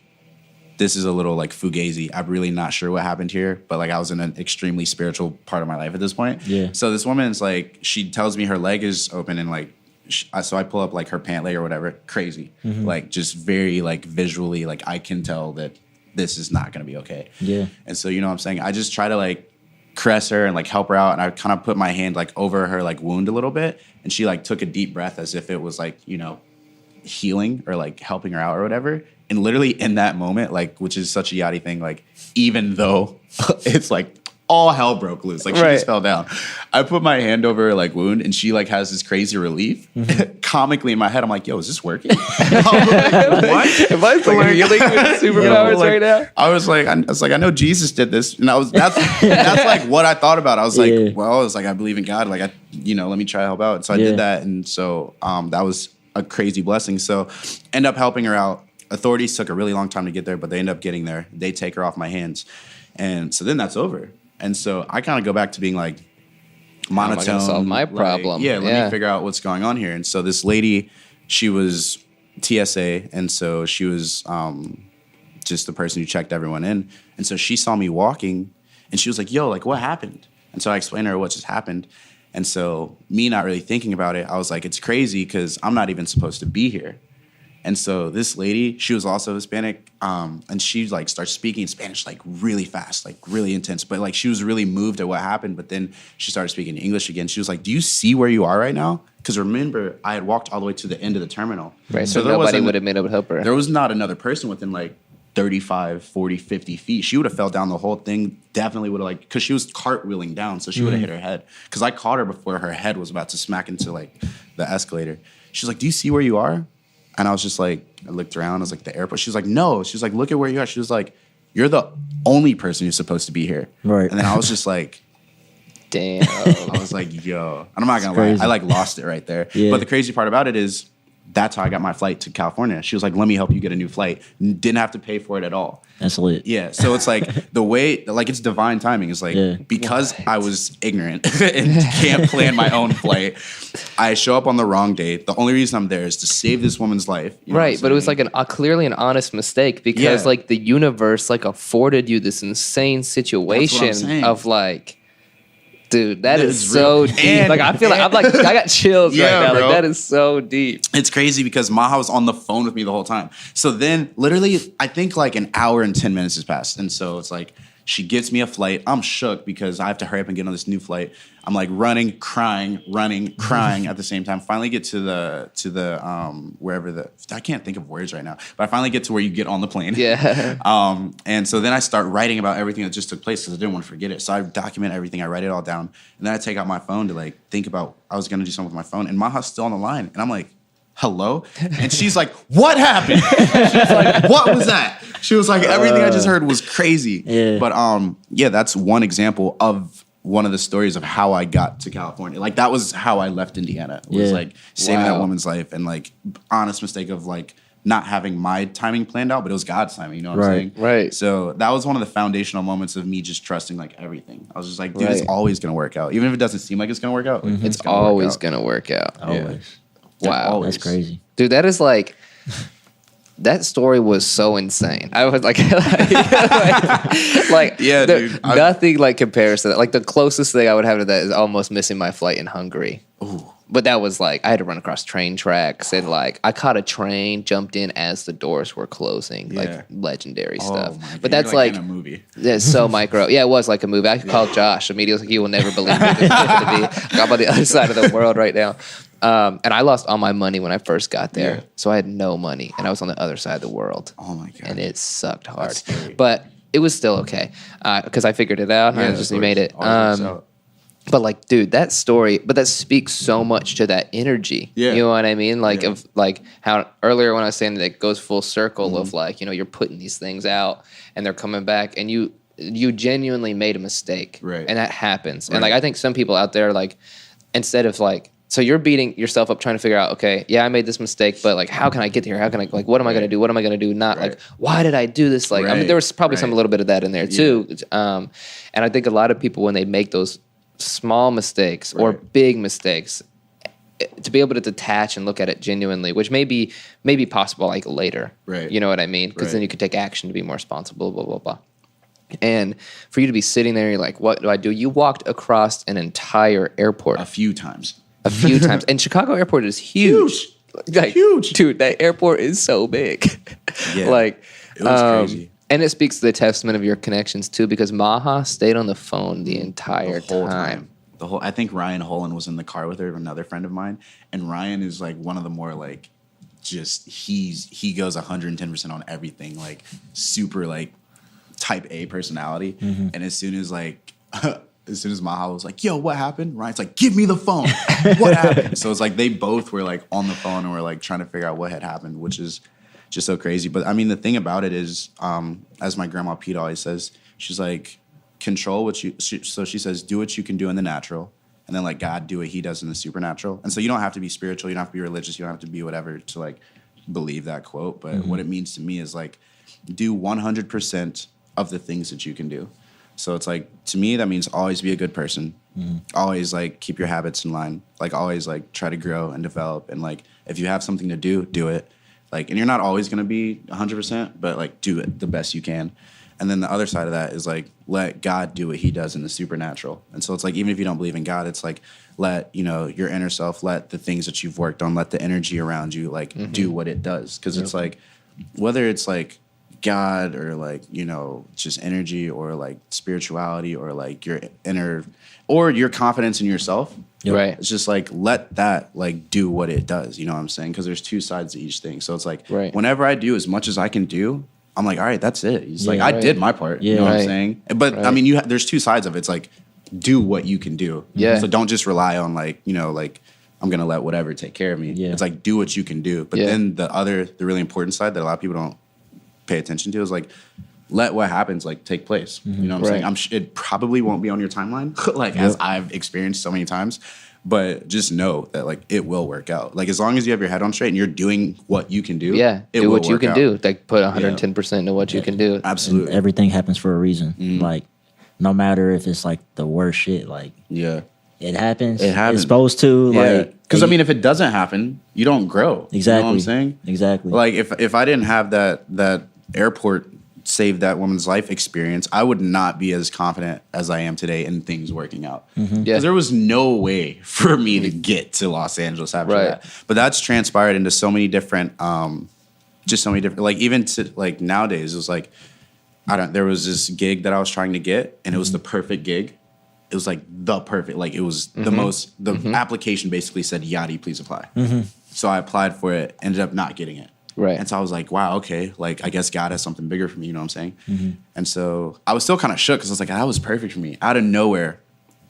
this is a little like fugazi. I'm really not sure what happened here, but like I was in an extremely spiritual part of my life at this point. Yeah. So this woman's like, she tells me her leg is open, and like, so I pull up like her pant leg or whatever. Crazy. Like just very like visually, like I can tell that this is not going to be okay. Yeah. And so, you know what I'm saying? I just try to like caress her and like help her out. And I kind of put my hand like over her like wound a little bit. And she like took a deep breath as if it was like, you know, healing or like helping her out or whatever. And literally in that moment, like, which is such a Yachty thing, like, even though it's like all hell broke loose, like she just fell down, I put my hand over her like wound, and she like has this crazy relief. Comically in my head, I'm like, yo, is this working? What? Am I like healing with superpowers like, right now? I was like, I know Jesus did this, and that's like what I thought about. I was like, well, it's like I believe in God, like let me try to help out. And so I did that, and so that was a crazy blessing. So end up helping her out. Authorities took a really long time to get there, but they end up getting there. They take her off my hands. And so then that's over. And so I kind of go back to being like monotone. How am I gonna solve my problem? Let me figure out what's going on here. And so this lady, she was TSA, and so she was just the person who checked everyone in. And so she saw me walking, and she was like, yo, like, what happened? And so I explained to her what just happened. And so me not really thinking about it, I was like, it's crazy because I'm not even supposed to be here. And so this lady, she was also Hispanic, and she like starts speaking Spanish like really fast, like really intense. But like she was really moved at what happened. But then she started speaking English again. She was like, "Do you see where you are right now?" Because remember, I had walked all the way to the end of the terminal. Right. So nobody would have been able to help her. There was not another person within like 35, 40, 50 feet. She would have fell down the whole thing. Definitely would have like, because she was cartwheeling down, so she would have hit her head. Because I caught her before her head was about to smack into like the escalator. She's like, "Do you see where you are?" And I was just like, I looked around. I was like, the airport. She was like, no. She was like, look at where you are. She was like, you're the only person who's supposed to be here. Right. And then I was just like, damn. I was like, yo. And I'm not going to lie. I like lost it right there. Yeah. But the crazy part about it is that's how I got my flight to California. She was like, let me help you get a new flight. Didn't have to pay for it at all. That's lit. Yeah. So it's like the way, like it's divine timing. It's like because I was ignorant and can't plan my own flight, I show up on the wrong date. The only reason I'm there is to save this woman's life. You know Right, but it was like clearly an honest mistake because like the universe like afforded you this insane situation of like, dude, that is so deep. And, like I feel like I got chills right now. Bro. Like that is so deep. It's crazy because Maha was on the phone with me the whole time. So then literally I think like an hour and 10 minutes has passed. And so it's like she gets me a flight. I'm shook because I have to hurry up and get on this new flight. I'm like running, crying at the same time. Finally get to the wherever I can't think of words right now, but I finally get to where you get on the plane. Yeah. And so then I start writing about everything that just took place because I didn't want to forget it. So I document everything. I write it all down, and then I take out my phone to like think about I was gonna do something with my phone, and Maha's still on the line, and I'm like, hello? And she's like, what happened? She's like, what was that? She was like, everything I just heard was crazy. Yeah. But yeah, that's one example of one of the stories of how I got to California. Like that was how I left Indiana. Was like saving that woman's life and like honest mistake of like not having my timing planned out, but it was God's timing, you know what I'm saying? Right. So that was one of the foundational moments of me just trusting like everything. I was just like, dude, it's always gonna work out. Even if it doesn't seem like it's gonna work out, like, It's always gonna work out. Always. Wow. Always. That's crazy. Dude, that is like that story was so insane. I was like, Yeah, dude. Nothing like compares to that. Like the closest thing I would have to that is almost missing my flight in Hungary. Ooh. But that was like I had to run across train tracks and like I caught a train, jumped in as the doors were closing, like legendary stuff. My But God. that's You're like in a movie. It's so micro. Yeah, it was like a movie. I called Josh immediately. Like, you will never believe it. This happened to me. I'm on the other side of the world right now. And I lost all my money when I first got there. Yeah. So I had no money. And I was on the other side of the world. Oh my God. And it sucked hard. That's scary. But it was still okay. Because I figured it out. And I just made it. But like, dude, that story, but that speaks so much to that energy. Yeah. You know what I mean? Like of like how earlier when I was saying that it goes full circle of like, you know, you're putting these things out and they're coming back and you genuinely made a mistake. Right. And that happens. And like I think some people out there like instead of like so you're beating yourself up trying to figure out, okay, yeah, I made this mistake, but like how can I get here? How can I like what am I gonna do? What am I gonna do? Not like why did I do this? Like I mean there was probably some a little bit of that in there too. And I think a lot of people when they make those small mistakes or big mistakes to be able to detach and look at it genuinely, which may be possible like later, right? You know what I mean? Because then you could take action to be more responsible, blah, blah, blah. And for you to be sitting there, you're like, what do I do? You walked across an entire airport. A few times. And Chicago airport is huge. Like, huge. Dude, that airport is so big. Yeah. Like, it was crazy. And it speaks to the testament of your connections too, because Maha stayed on the phone the entire time. I think Ryan Holland was in the car with her, another friend of mine, and Ryan is like one of the more like, just he goes 110% on everything, like super like type A personality, and as soon as Maha was like, yo, what happened? Ryan's like, give me the phone. What happened? So it's like they both were like on the phone and were like trying to figure out what had happened, which is just so crazy. But I mean, the thing about it is, as my grandma Pete always says, she's like, control what so she says, do what you can do in the natural, and then let God do what he does in the supernatural. And so you don't have to be spiritual, you don't have to be religious, you don't have to be whatever to like believe that quote. But what it means to me is like, do 100% of the things that you can do. So it's like, to me, that means always be a good person. Always like keep your habits in line. Like always like try to grow and develop. And like, if you have something to do it. Like, and you're not always going to be 100%, but like do it the best you can. And then the other side of that is like, let God do what he does in the supernatural. And so it's like, even if you don't believe in God, it's like, let, you know, your inner self, let the things that you've worked on, let the energy around you, like do what it does. Cause it's like, whether it's like God or like, you know, just energy or like spirituality or like your inner or your confidence in yourself. Right. It's just like, let that like do what it does. You know what I'm saying? Cause there's two sides to each thing. So it's like, whenever I do as much as I can do, I'm like, all right, that's it. It's like, I did my part. You know what I'm saying? But I mean, there's two sides of it. It's like, do what you can do. Yeah. So don't just rely on like, you know, like I'm going to let whatever take care of me. Yeah. It's like, do what you can do. But then the really important side that a lot of people don't pay attention to is like, let what happens like take place. You know what I'm saying? It probably won't be on your timeline, like as I've experienced so many times, but just know that like it will work out. Like as long as you have your head on straight and you're doing what you can do, do what you can do. Like put 110% into what you can do. Absolutely. And everything happens for a reason. Like no matter if it's like the worst shit, like it happens. It's supposed to. Like because I mean, if it doesn't happen, you don't grow. Exactly. You know what I'm saying? Exactly. Like if I didn't have that airport save that woman's life experience, I would not be as confident as I am today in things working out. Because there was no way for me to get to Los Angeles after that. But that's transpired into so many different, like even to like nowadays, it was like, there was this gig that I was trying to get and it was the perfect gig. It was like the perfect, like it was the application basically said, Yahdy, please apply. So I applied for it, ended up not getting it. Right. And so I was like, wow, okay, like I guess God has something bigger for me, you know what I'm saying? And so I was still kind of shook because I was like, that was perfect for me. Out of nowhere,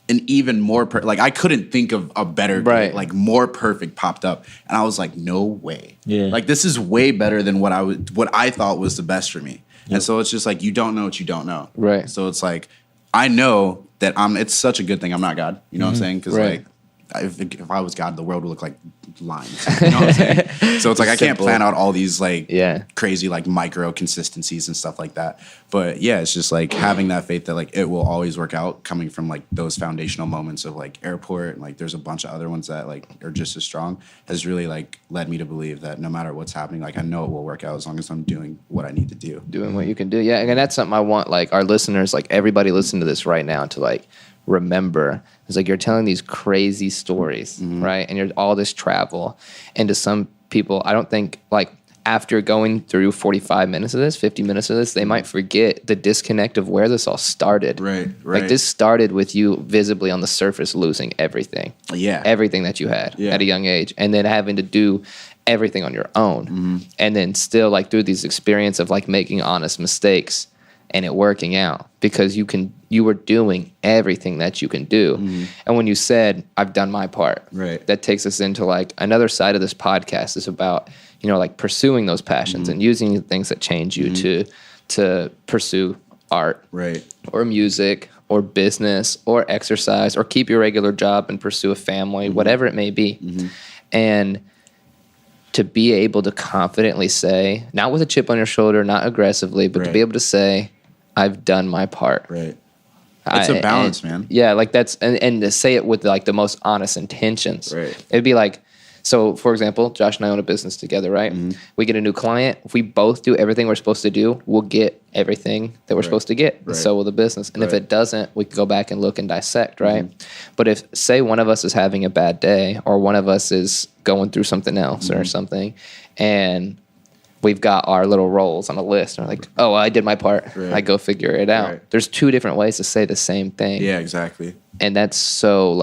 an even more like I couldn't think of a better Right. like more perfect popped up, and I was like, no way. Yeah. Like this is way better than what I thought was the best for me. And so it's just like you don't know what you don't know. Right. So it's like I know that it's such a good thing I'm not God. You know what I'm saying? Because Right. like if I was God, the world would look like lines. You know what I'm saying? So it's like I can't plan out all these like crazy like micro consistencies and stuff like that. But yeah, it's just like having that faith that like it will always work out, coming from like those foundational moments of like airport, and like there's a bunch of other ones that like are just as strong, has really like led me to believe that no matter what's happening, like I know it will work out as long as I'm doing what I need to do. Doing what you can do. Yeah, and that's something I want like our listeners, like everybody listening to this right now, to like remember. It's like you're telling these crazy stories, right? And you're all this travel. And to some people, I don't think like after going through 45 minutes of this, 50 minutes of this, they might forget the disconnect of where this all started. Right. Like this started with you visibly on the surface losing everything. Yeah. Everything that you had at a young age. And then having to do everything on your own. And then still like through these experience of like making honest mistakes and it working out because you were doing everything that you can do. And when you said, I've done my part, that takes us into like another side of this podcast is about, you know, like pursuing those passions and using the things that change you to pursue art or music or business or exercise or keep your regular job and pursue a family, whatever it may be. And to be able to confidently say, not with a chip on your shoulder, not aggressively, but to be able to say, I've done my part. Right. It's a balance, man. Yeah, like that's, and to say it with like the most honest intentions. Right. It'd be like, so for example, Josh and I own a business together, right? We get a new client. If we both do everything we're supposed to do, we'll get everything that we're supposed to get. And so will the business. And if it doesn't, we can go back and look and dissect, right? But if, say, one of us is having a bad day or one of us is going through something else or something, and we've got our little roles on a list, and we're like, oh, I did my part. I go figure it out. There's two different ways to say the same thing. Yeah, exactly. And that's so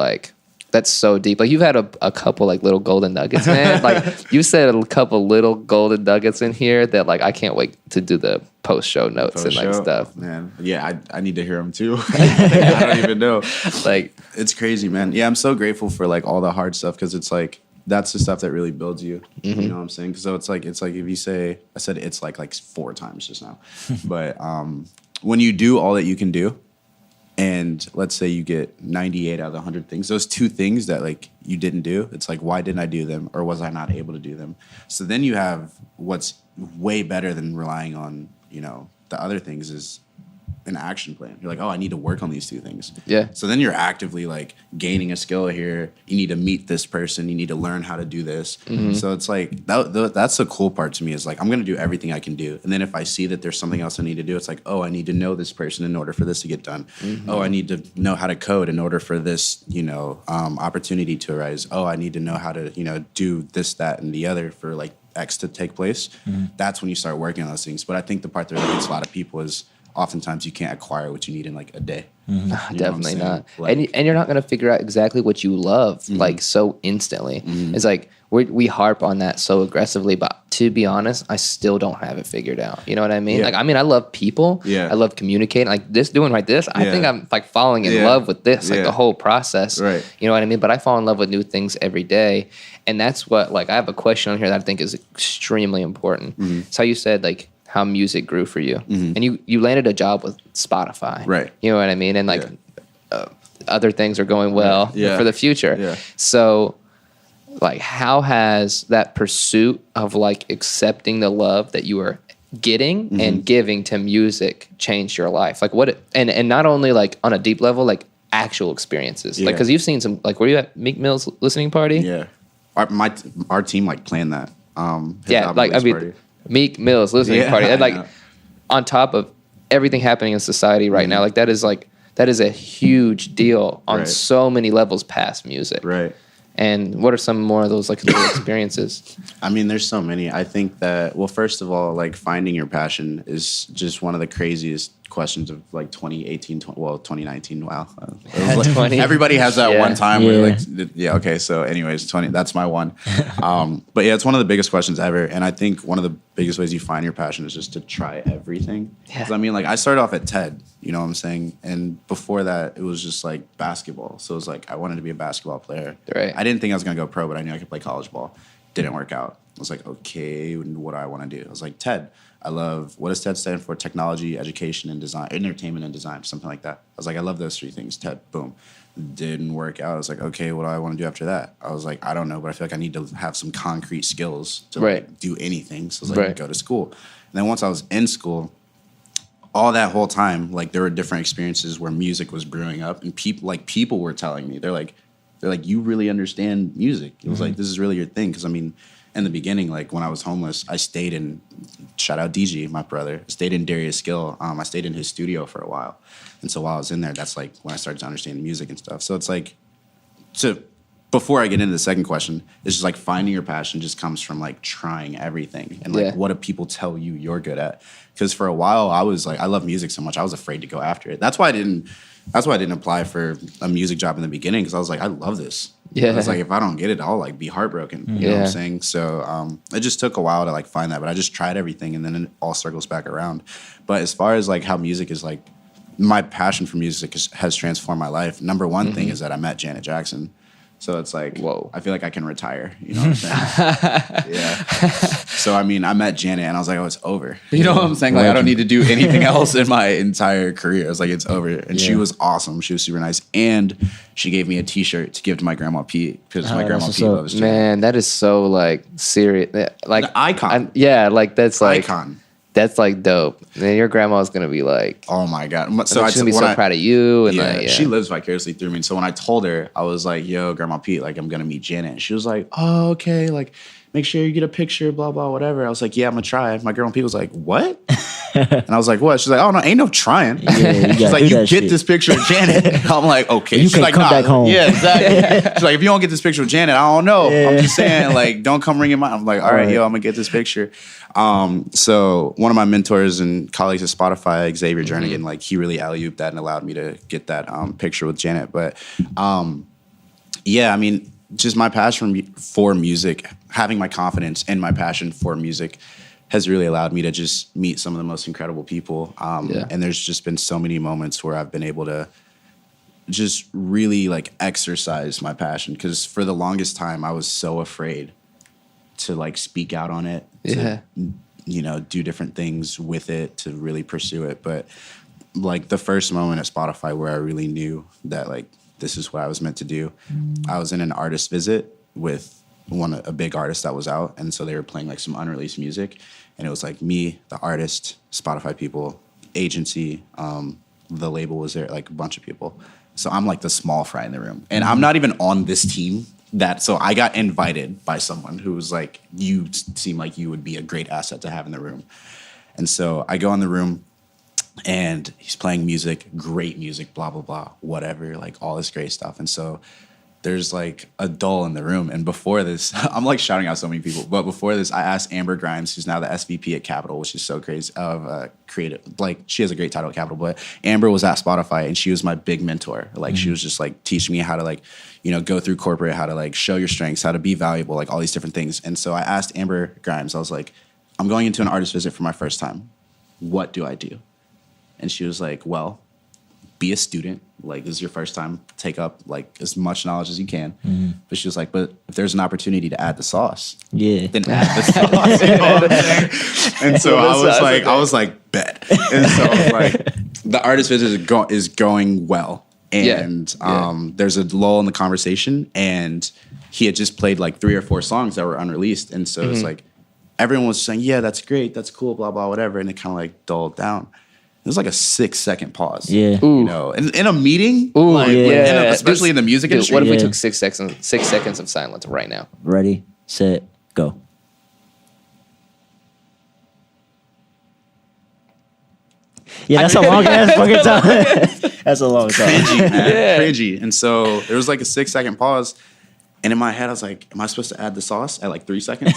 deep. Like you've had a couple like little golden nuggets, man. Like you said a couple little golden nuggets in here that like I can't wait to do the post show notes and like stuff. Man, yeah, I need to hear them too. I don't even know. Like it's crazy, man. Yeah, I'm so grateful for like all the hard stuff because it's like that's the stuff that really builds you. You know what I'm saying? So it's like if you say, I said it's like 4 times just now, but when you do all that you can do. And let's say you get 98 out of 100 things. Those 2 things that like you didn't do, it's like, why didn't I do them? Or was I not able to do them? So then you have what's way better than relying on, you know, the other things is an action plan. You're like, oh, I need to work on these 2 things. Yeah. So then you're actively like gaining a skill here. You need to meet this person. You need to learn how to do this. So it's like, that's the cool part to me is like, I'm going to do everything I can do. And then if I see that there's something else I need to do, it's like, oh, I need to know this person in order for this to get done. Oh, I need to know how to code in order for this, you know, opportunity to arise. Oh, I need to know how to, you know, do this, that, and the other for like X to take place. That's when you start working on those things. But I think the part that hurts a lot of people is oftentimes you can't acquire what you need in like a day. Definitely not. Like, and you're not going to figure out exactly what you love like so instantly. It's like we harp on that so aggressively, but to be honest, I still don't have it figured out. You know what I mean? Yeah. Like, I mean, I love people. Yeah. I love communicating. Like this, doing like this, I think I'm like falling in love with this, like the whole process. Right. You know what I mean? But I fall in love with new things every day. And that's what, like, I have a question on here that I think is extremely important. It's how you said, like, how music grew for you. And you landed a job with Spotify. Right. You know what I mean? And like other things are going well for the future. Yeah. So like how has that pursuit of like accepting the love that you were getting and giving to music changed your life? Like what and not only like on a deep level, like actual experiences. Like cuz you've seen some, like, were you at Meek Mill's listening party? Yeah. Our team like planned that. Like I mean party. Meek Mill's listening party. And like on top of everything happening in society right now, like that is a huge deal on so many levels past music. Right. And what are some more of those like little experiences? I mean, there's so many. I think that, well, first of all, like finding your passion is just one of the craziest, questions of like 2018, 2019. Wow. It was like, 20. everybody has that Yeah. one time where Yeah. like, yeah, okay. So anyways, 20, that's my one. But yeah, it's one of the biggest questions ever. And I think one of the biggest ways you find your passion is just to try everything. Yeah. 'Cause I mean, like I started off at TED, you know what I'm saying? And before that, it was just like basketball. So it was like, I wanted to be a basketball player. Right. I didn't think I was going to go pro, but I knew I could play college ball. Didn't work out. I was like, okay, what do I want to do? I was like, TED. I love, what does TED stand for? Technology, education, and design, entertainment and design, something like that. I was like, I love those three things. TED, boom. Didn't work out. I was like, okay, what do I want to do after that? I was like, I don't know, but I feel like I need to have some concrete skills to Right. like, do anything. So I was like, Right. go to school. And then once I was in school, all that whole time, like there were different experiences where music was brewing up, and people were telling me, they're like, you really understand music. It was like, this is really your thing. Because I mean, in the beginning, like when I was homeless, I stayed in, shout out DG, my brother, stayed in Darius Gill. I stayed in his studio for a while. And so while I was in there, that's like when I started to understand music and stuff. So it's like, before I get into the second question, it's just like finding your passion just comes from like trying everything. And like, Yeah. what do people tell you you're good at? Because for a while I was like, I love music so much, I was afraid to go after it. That's why I didn't apply for a music job in the beginning, because I was like, I love this. Yeah. I was like, if I don't get it, I'll like be heartbroken. You know what Yeah. I'm saying? So it just took a while to like find that, but I just tried everything, and then it all circles back around. But as far as like how music is like, my passion for music has transformed my life. Number one thing is that I met Janet Jackson. So it's like, Whoa. I feel like I can retire. You know what I'm saying? Yeah. So, I mean, I met Janet and I was like, oh, it's over. You know what I'm saying? Like, I don't need to do anything else in my entire career. I was like, it's over. And she was awesome. She was super nice. And she gave me a t-shirt to give to my grandma Pete, because my grandma that's Pete what's up. loves Janet. Man, that is so like serious. Like An icon. yeah, like that's like Icon. that's like dope. And your grandma's gonna be like, Oh, my God. so she's gonna be so proud of you. And Yeah, like, yeah. she lives vicariously through me. And so when I told her, I was like, yo, Grandma Pete, like, I'm going to meet Janet. And she was like, oh, okay. Like, make sure you get a picture, blah, blah, whatever. I was like, yeah, I'm going to try. My Grandma Pete was like, what? And I was like, what? She's like, oh, no, ain't no trying. Yeah, you She's gotta like, do you that get shit. this picture of Janet. I'm like, okay. You She's can't like, come back home. Yeah, exactly. She's like, if you don't get this picture of Janet, I don't know. I'm just saying, like, don't come ringing my. I'm like, all right, yo, I'm going to get this picture. So one of my mentors and colleagues at Spotify, Xavier Jernigan, like he really alley-ooped that and allowed me to get that picture with Janet. But yeah, I mean, just my passion for music, having my confidence and my passion for music has really allowed me to just meet some of the most incredible people. Yeah. And there's just been so many moments where I've been able to just really like exercise my passion, because for the longest time I was so afraid to like speak out on it, Yeah. to, you know, do different things with it, to really pursue it. But like the first moment at Spotify where I really knew that like this is what I was meant to do, I was in an artist visit with a big artist that was out, and so they were playing like some unreleased music, and it was like me, the artist, Spotify people, agency, the label was there, like a bunch of people. So I'm like the small fry in the room, and I'm not even on this team. So I got invited by someone who was like, you seem like you would be a great asset to have in the room. And so I go in the room and he's playing music, great music, blah, blah, blah, whatever, like all this great stuff. And so there's like a dull in the room. And before this, I'm like shouting out so many people, but before this, I asked Amber Grimes, who's now the SVP at Capital, which is so crazy, of creative. Like she has a great title at Capital, but Amber was at Spotify and she was my big mentor. Like she was just like teaching me how to like, you know, go through corporate, how to like show your strengths, how to be valuable, like all these different things. And so I asked Amber Grimes, I was like, I'm going into an artist visit for my first time. What do I do? And she was like, well, be a student. Like, this is your first time. Take up like as much knowledge as you can. But she was like, but if there's an opportunity to add the sauce, Yeah. then add the sauce. You know what I'm saying? And so I was like, bet. And so I was like, the artist visit is going well. And there's a lull in the conversation, and he had just played like 3 or 4 songs that were unreleased. And so it's like, everyone was saying, yeah, that's great, that's cool, blah, blah, whatever. And it kind of like dulled down. It was like a 6-second pause. Yeah. You know, in a meeting, Ooh, like, yeah. especially in the music Dude, industry. what if we Yeah. took 6 seconds of silence right now? Ready, set, go. Yeah, that's a long ass fucking time. That's a long time. Cringy, man. Yeah. Cringy. And so there was like a 6-second pause. And in my head, I was like, am I supposed to add the sauce at like 3 seconds?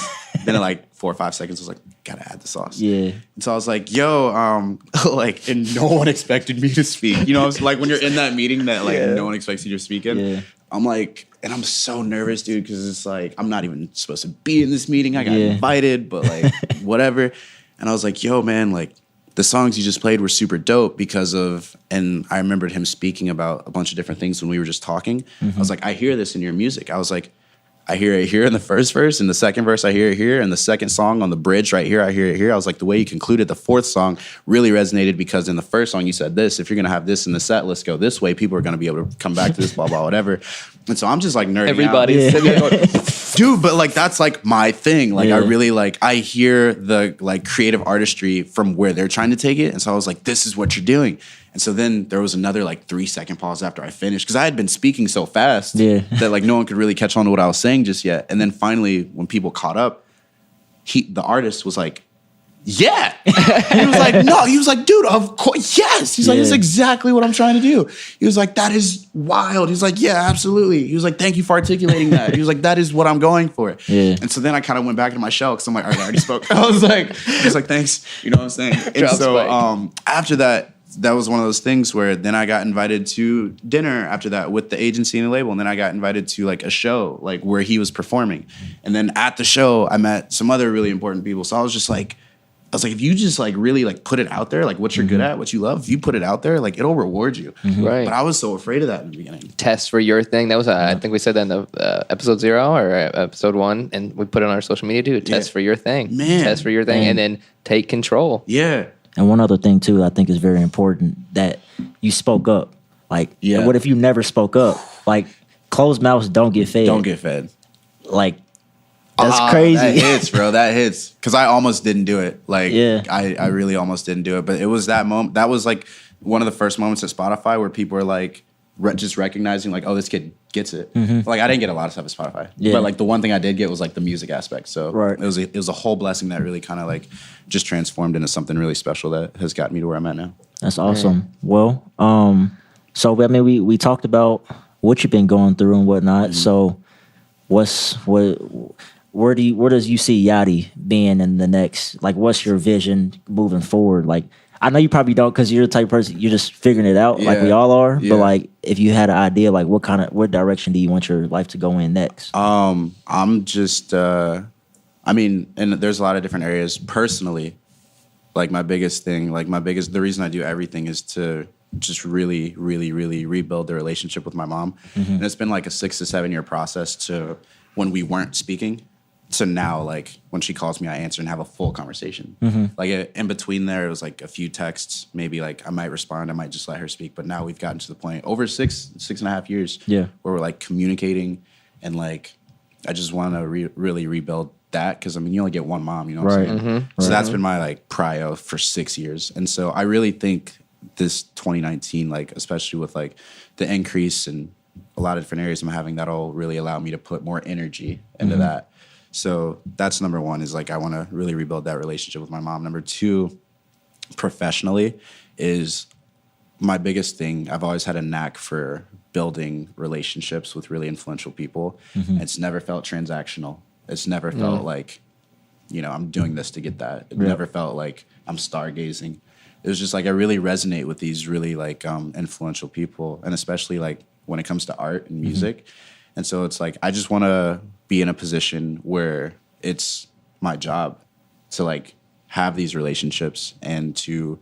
Then in like 4 or 5 seconds, I was like, gotta add the sauce. Yeah. And so I was like, yo, like, and no one expected me to speak. You know, it's like when you're in that meeting that like no one expects you to speak in. Yeah. I'm like, and I'm so nervous, dude, because it's like, I'm not even supposed to be in this meeting. I got invited, but like, whatever. And I was like, yo, man, like, the songs you just played were super dope because of, and I remembered him speaking about a bunch of different things when we were just talking. I was like, I hear this in your music. I was like, I hear it here in the first verse. In the second verse, I hear it here. And the second song on the bridge right here, I hear it here. I was like, the way you concluded the fourth song really resonated because in the first song, you said this. If you're going to have this in the set, let's go this way. People are going to be able to come back to this, blah, blah, whatever. And so I'm just like nerding Everybody's out. sitting there going, Dude, but like that's like my thing. Like I really like, I hear the like creative artistry from where they're trying to take it. And so I was like, this is what you're doing. And so then there was another like 3-second pause after I finished because I had been speaking so fast that like no one could really catch on to what I was saying just yet. And then finally, when people caught up, the artist was like, yeah. He was like, no. He was like, dude, of course, yes. He's like, this is exactly what I'm trying to do. He was like, that is wild. He's like, yeah, absolutely. He was like, thank you for articulating that. He was like, that is what I'm going for. Yeah. And so then I kind of went back to my shell because I'm like, all right, I already spoke. I was like, thanks. You know what I'm saying? And so after that, that was one of those things where then I got invited to dinner after that with the agency and the label. And then I got invited to like a show like where he was performing. And then at the show, I met some other really important people. So I was like, if you just like really like put it out there, like what you're good at, what you love, if you put it out there, like it'll reward you. Right. But I was so afraid of that in the beginning. Test for your thing. That was, I think we said that in the episode 0 or episode 1, and we put it on our social media too. Test for your thing. Man. Test for your thing, and then take control. Yeah. And one other thing too, I think is very important that you spoke up. Like, what if you never spoke up? Like, closed mouths don't get fed. Don't get fed. Like, that's crazy. That hits, bro. That hits. Because I almost didn't do it. Like, I really almost didn't do it. But it was that moment. That was like one of the first moments at Spotify where people were like just recognizing like, oh, this kid gets it. Like, I didn't get a lot of stuff at Spotify. But like the one thing I did get was like the music aspect. So it was a whole blessing that really kind of like just transformed into something really special that has gotten me to where I'm at now. That's awesome. Well, so I mean, we talked about what you've been going through and whatnot. So where does you see Yahdy being in the next, like, what's your vision moving forward? Like, I know you probably don't because you're the type of person, you're just figuring it out like we all are. But like, if you had an idea, like what direction do you want your life to go in next? I'm just, I mean, and there's a lot of different areas personally. Like the reason I do everything is to just really, really, really rebuild the relationship with my mom. And it's been like a 6 to 7 year process to when we weren't speaking. So now, like, when she calls me, I answer and have a full conversation. Like, in between there, it was, like, a few texts. Maybe, like, I might respond. I might just let her speak. But now we've gotten to the point, over 6.5 years, where we're, like, communicating. And, like, I just want to really rebuild that. Because, I mean, you only get one mom, you know what I'm saying? So that's been my, like, prio for 6 years. And so I really think this 2019, like, especially with, like, the increase in a lot of different areas I'm having, that'll really allow me to put more energy into that. So that's number one, is like I want to really rebuild that relationship with my mom. Number 2, professionally, is my biggest thing. I've always had a knack for building relationships with really influential people. It's never felt transactional. It's never felt like, you know, I'm doing this to get that. It never felt like I'm stargazing. It was just like I really resonate with these really like influential people, and especially like when it comes to art and music. And so it's like I just want to be in a position where it's my job to like have these relationships and to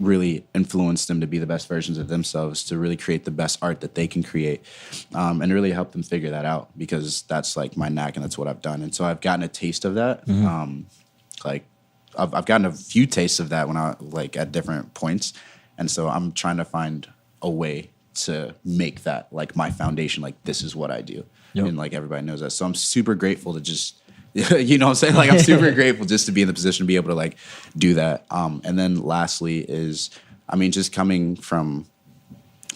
really influence them to be the best versions of themselves, to really create the best art that they can create, and really help them figure that out, because that's like my knack and that's what I've done. And so I've gotten a taste of that. Like I've gotten a few tastes of that when I like at different points. And so I'm trying to find a way to make that like my foundation. Like, this is what I do. And like everybody knows that. So I'm super grateful to just, you know what I'm saying? Like, I'm super grateful just to be in the position to be able to like do that. And then lastly is, I mean, just coming from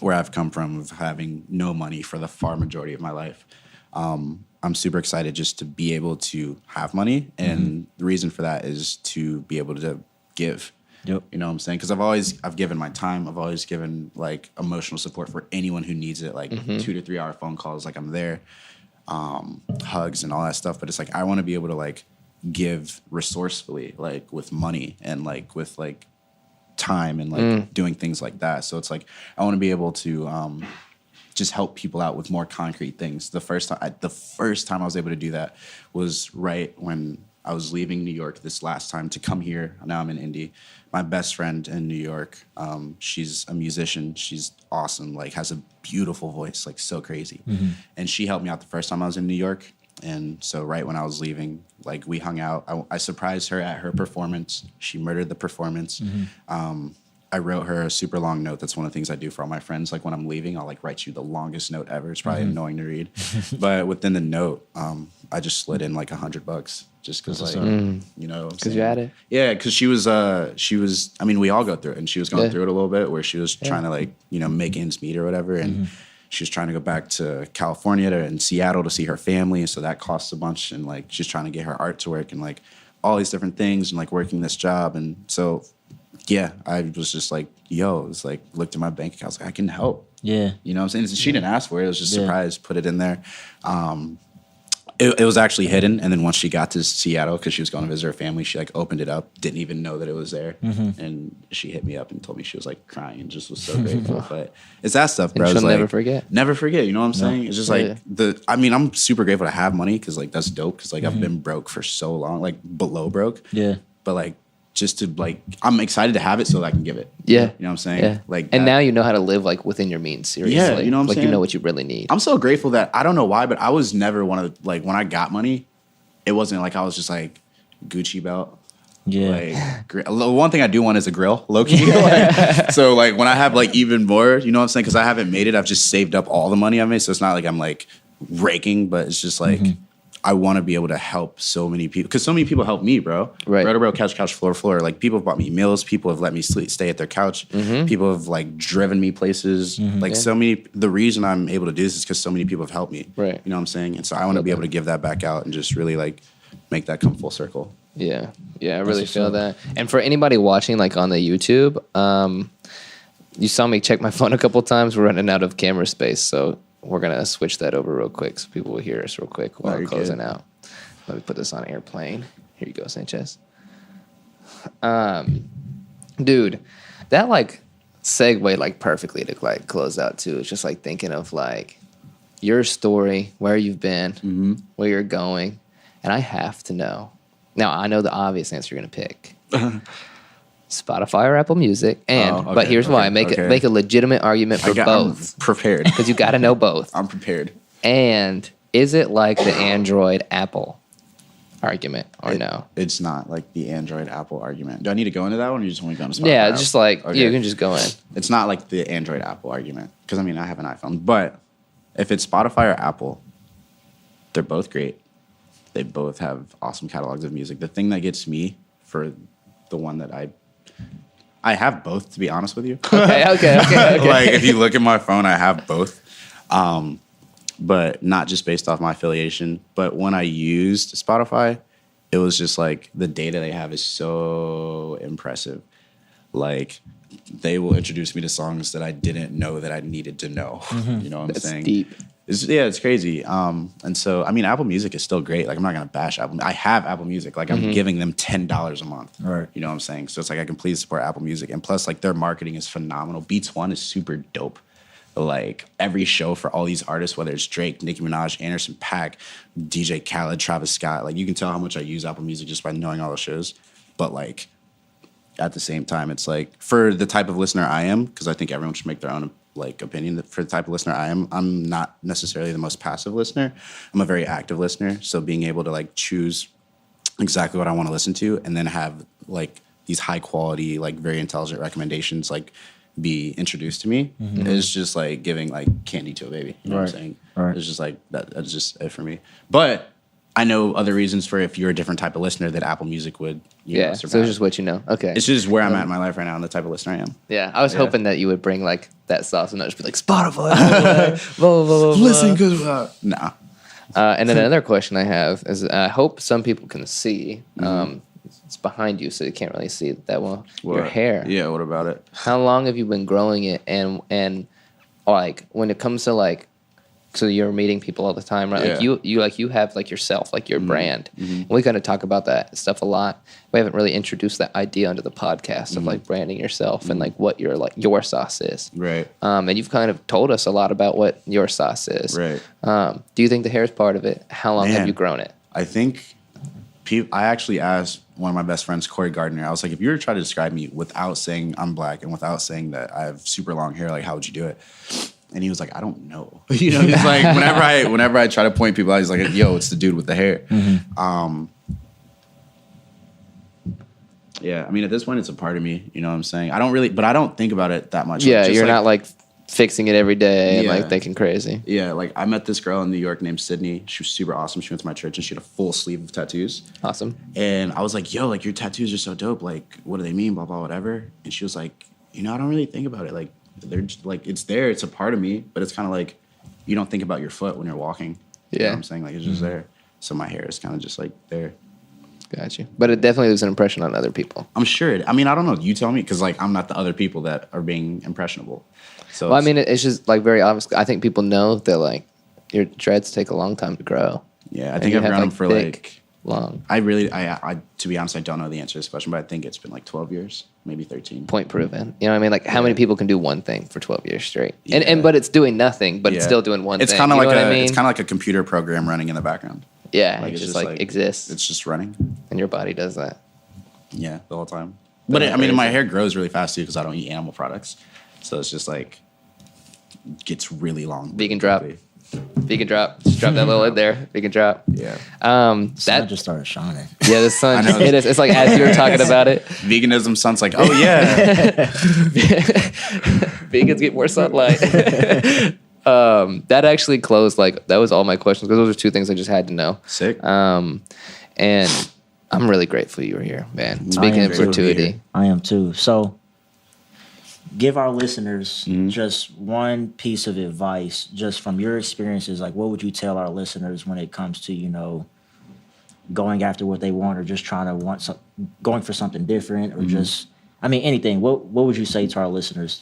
where I've come from, of having no money for the far majority of my life. I'm super excited just to be able to have money. And the reason for that is to be able to give. You know what I'm saying? Because I've given my time. I've always given like emotional support for anyone who needs it, like 2 to 3 hour phone calls. Like, I'm there, hugs and all that stuff. But it's like, I want to be able to like give resourcefully, like with money and like with like time and like doing things like that. So it's like I want to be able to just help people out with more concrete things. The first time I was able to do that was right when I was leaving New York this last time to come here. Now I'm in Indy. My best friend in New York, she's a musician. She's awesome, like has a beautiful voice, like so crazy. And she helped me out the first time I was in New York. And so right when I was leaving, like we hung out. I surprised her at her performance. She murdered the performance. I wrote her a super long note. That's one of the things I do for all my friends. Like when I'm leaving, I'll like write you the longest note ever. It's probably annoying to read, but within the note, I just slid in like $100 just because, like, you know, because you had it. Yeah, because she was. I mean, we all go through it, and she was going through it a little bit, where she was trying to like, you know, make ends meet or whatever, and she was trying to go back to California and Seattle to see her family, so that costs a bunch, and like she's trying to get her art to work and like all these different things, and like working this job, and so yeah, I was just like, yo, it was like looked at my bank account, I was like, I can help. Yeah, you know what I'm saying? She didn't ask for it; it was just surprised, put it in there. It was actually hidden, and then once she got to Seattle, because she was going to visit her family, she like opened it up, didn't even know that it was there, and she hit me up and told me she was like crying and just was so grateful. But it's that stuff, bro. And she'll like, never forget. You know what I'm saying? It's just like I mean, I'm super grateful to have money because like that's dope. Because like I've been broke for so long, like below broke. Yeah, but like just to like, I'm excited to have it so that I can give it. Yeah, you know what I'm saying? Yeah. Like, and now you know how to live like within your means. Seriously, yeah, you know what I'm like saying? you know what you really need. I'm so grateful that I don't know why, but I was never one of the, like when I got money, it wasn't like I was just like Gucci belt. Yeah. Like one thing I do want is a grill, low key. Like, so like when I have like even more, you know what I'm saying? Because I haven't made it, I've just saved up all the money I made. So it's not like I'm like raking, but it's just like I want to be able to help so many people because so many people help me, bro. Right. Bro, couch, floor. Like people have bought me meals. People have let me stay at their couch. People have like driven me places. Like so many. The reason I'm able to do this is because so many people have helped me. Right. You know what I'm saying? And so I want to be able to give that back out and just really like make that come full circle. Yeah, I really feel that. And for anybody watching, like on the YouTube, you saw me check my phone a couple times. We're running out of camera space, so we're gonna switch that over real quick so people will hear us real quick while we're closing out. Let me put this on airplane. Here you go, Sanchez. Dude, that like segue like perfectly to like close out too. It's just like thinking of like your story, where you've been, where you're going, and I have to know. Now I know the obvious answer you're gonna pick. Spotify or Apple Music, and but here's why: make a legitimate argument for both. I'm prepared because you got to know both. I'm prepared. And is it like the Android Apple argument or no? It's not like the Android Apple argument. Do I need to go into that one, or you just want to go into Spotify? Yeah, just like you can just go in. It's not like the Android Apple argument because I mean I have an iPhone, but if it's Spotify or Apple, they're both great. They both have awesome catalogs of music. The thing that gets me for the one that I have both, to be honest with you. Okay. Like if you look at my phone, I have both, but not just based off my affiliation. But when I used Spotify, it was just like the data they have is so impressive. Like they will introduce me to songs that I didn't know that I needed to know. You know what I'm saying? Deep. It's crazy. And so, I mean, Apple Music is still great. Like, I'm not going to bash Apple. I have Apple Music. Like, I'm giving them $10 a month. Right. You know what I'm saying? So it's like I completely support Apple Music. And plus, like, their marketing is phenomenal. Beats One is super dope. Like, every show for all these artists, whether it's Drake, Nicki Minaj, Anderson .Paak, DJ Khaled, Travis Scott, like, you can tell how much I use Apple Music just by knowing all the shows. But, like, at the same time, it's like, for the type of listener I am, because I think everyone should make their own like opinion. For the type of listener I am, I'm not necessarily the most passive listener. I'm a very active listener. So being able to like choose exactly what I want to listen to and then have like these high quality, like very intelligent recommendations like be introduced to me is just like giving like candy to a baby. You know what I'm saying? Right. It's just like that's just it for me. But I know other reasons for if you're a different type of listener that Apple Music would so it's just what you know. Okay. It's just where I'm at in my life right now and the type of listener I am. Yeah, I was hoping that you would bring like that sauce and not just be like Spotify. blah, blah, blah, Listen, because nah. And then another question I have is I hope some people can see. It's behind you, so you can't really see that well. Your hair. Yeah, what about it? How long have you been growing it? And like when it comes to like so you're meeting people all the time, right? Like you have like yourself, like your brand. And we kind of talk about that stuff a lot. We haven't really introduced that idea onto the podcast of like branding yourself and like what your sauce is. Right. And you've kind of told us a lot about what your sauce is. Right. Do you think the hair is part of it? How long have Man. you grown it? I think I actually asked one of my best friends, Corey Gardner. I was like, if you were to try to describe me without saying I'm black and without saying that I have super long hair, like how would you do it? And he was like, I don't know. You know, he's like, whenever I try to point people out, he's like, yo, it's the dude with the hair. Yeah, I mean, at this point, it's a part of me. You know what I'm saying? I don't think about it that much. Yeah, Just you're like, not like fixing it every day and Yeah. like thinking crazy. Yeah, like I met this girl in New York named Sydney. She was super awesome. She went to my church and she had a full sleeve of tattoos. Awesome. And I was like, yo, like your tattoos are so dope. Like, what do they mean? Blah, blah, whatever. And she was like, I don't really think about it. Like, they're just, like, it's there. It's a part of me. But it's kind of like, you don't think about your foot when you're walking. You know what I'm saying? Like, it's just there. So my hair is kind of just like there. Got you. But it definitely leaves an impression on other people. I'm sure. I mean, I don't know. You tell me. Because, like, I'm not the other people that are being impressionable. So Well, I mean, it's just like very obvious. I think people know that like your dreads take a long time to grow. yeah, I And think you I've have, grown them like, for thick, like... long. I to be honest, I don't know the answer to this question, but I think it's been like 12 years, maybe 13. Point proven. You know what I mean? Like how many people can do one thing for 12 years straight? And Yeah. but it's doing nothing, but it's Yeah. still doing one It's thing. kind of You know like what I mean? it's kind of like a computer program running in the background. yeah, Like it it's just just like like- exists, It's just running. and your body does that. Yeah, the whole time. But I mean, my hair grows really fast too because I don't eat animal products, so it's just like gets really long. really Vegan drop. quickly. Vegan drop. Just drop that little in there. Vegan drop. Yeah, That That just started shining. yeah, the sun. I know. It is. It's like as you were talking about it, veganism sounds like oh yeah. vegans get more sunlight. That actually closed. Like that was all my questions because those are two things I just had to know. Sick. And I'm really grateful you were here, man. Speaking am of too. gratuity, I am too. So, give our listeners Mm-hmm. just one piece of advice, just from your experiences. Like, what would you tell our listeners when it comes to, going after what they want, or just trying to going for something different, or just, I mean, anything. What would you say to our listeners?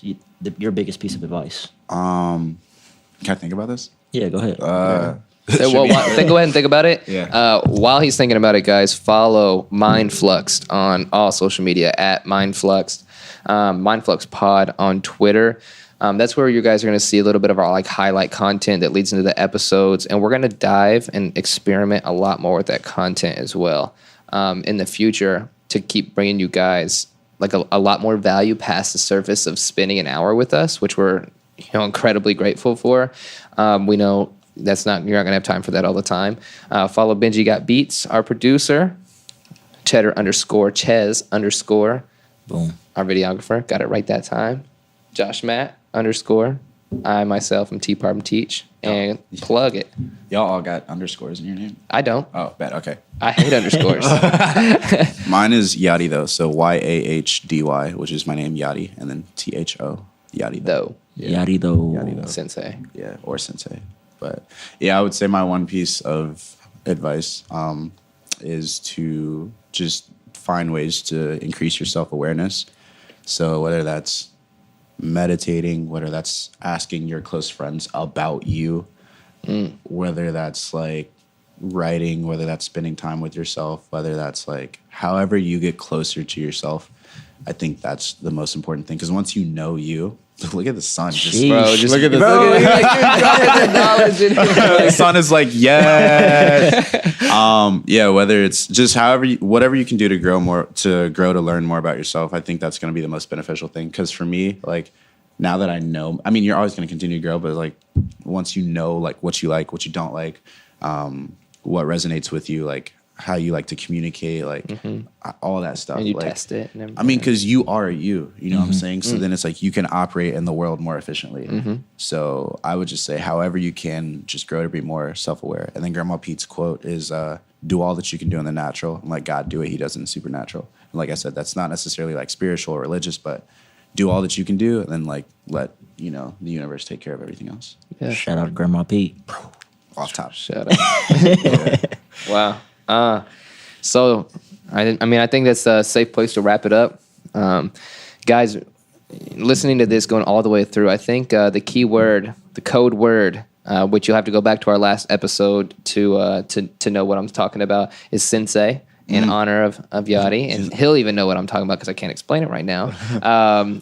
Your biggest piece of advice? Can I think about this? Yeah, go ahead. so, go ahead and think about it. Yeah. While he's thinking about it, guys, follow Fluxed on all social media at Fluxed, Fluxed Pod on Twitter. That's where you guys are going to see a little bit of our like highlight content that leads into the episodes, and we're going to dive and experiment a lot more with that content as well in the future to keep bringing you guys like a lot more value past the surface of spending an hour with us, which we're incredibly grateful for. We know you're not gonna have time for that all the time. Follow Benji Got Beats, our producer, Cheddar_Chez_, Boom. our videographer, got it right that time. Josh Matt _ I myself am T Parm Teach, and plug it. Y'all all got underscores in your name. I don't. Oh, bad. Okay. I hate underscores. Mine is Yahdy though, so YAHDY, which is my name Yahdy, and then THO Yahdy Though Yaddy though. Yahdy though. Sensei. Yeah, or sensei. But yeah, I would say my one piece of advice is to just find ways to increase your self-awareness. So whether that's meditating, whether that's asking your close friends about you, whether that's like writing, whether that's spending time with yourself, whether that's like however you get closer to yourself, I think that's the most important thing. Because once you know you, look at the sun. Just, Bro, just look at the you're dropping the knowledge in here. the sun is like yes. Yeah, whether it's just whatever you can do to to learn more about yourself, I think that's going to be the most beneficial thing. Because for me, like now that I know, I mean, you're always going to continue to grow, but like once you know like what you don't like, what resonates with you, like how you like to communicate, like all that stuff. And you like, test it. And everything. I mean, because you are you know what I'm saying? So then it's like you can operate in the world more efficiently. So I would just say, however you can, just grow to be more self-aware. And then Grandma Pete's quote is, do all that you can do in the natural and let God do what he does in the supernatural. And like I said, that's not necessarily like spiritual or religious, but do all that you can do and then like let, the universe take care of everything else. Yeah. Shout out to Grandma Pete. Off top. Shut up. Wow. So, I think that's a safe place to wrap it up. Guys, listening to this going all the way through, I think the key word, the code word which you'll have to go back to our last episode to know what I'm talking about, is Sensei in honor of Yahdy, and he'll even know what I'm talking about because I can't explain it right now.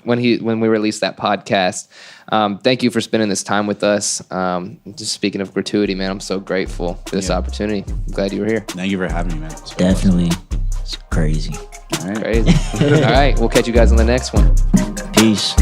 When we release that podcast. Thank you for spending this time with us. Just speaking of gratuity, man, I'm so grateful for this opportunity. I'm glad you were here. Thank you for having me, man. It's Definitely. It's crazy. All right. Crazy. All right, we'll catch you guys on the next one. Peace.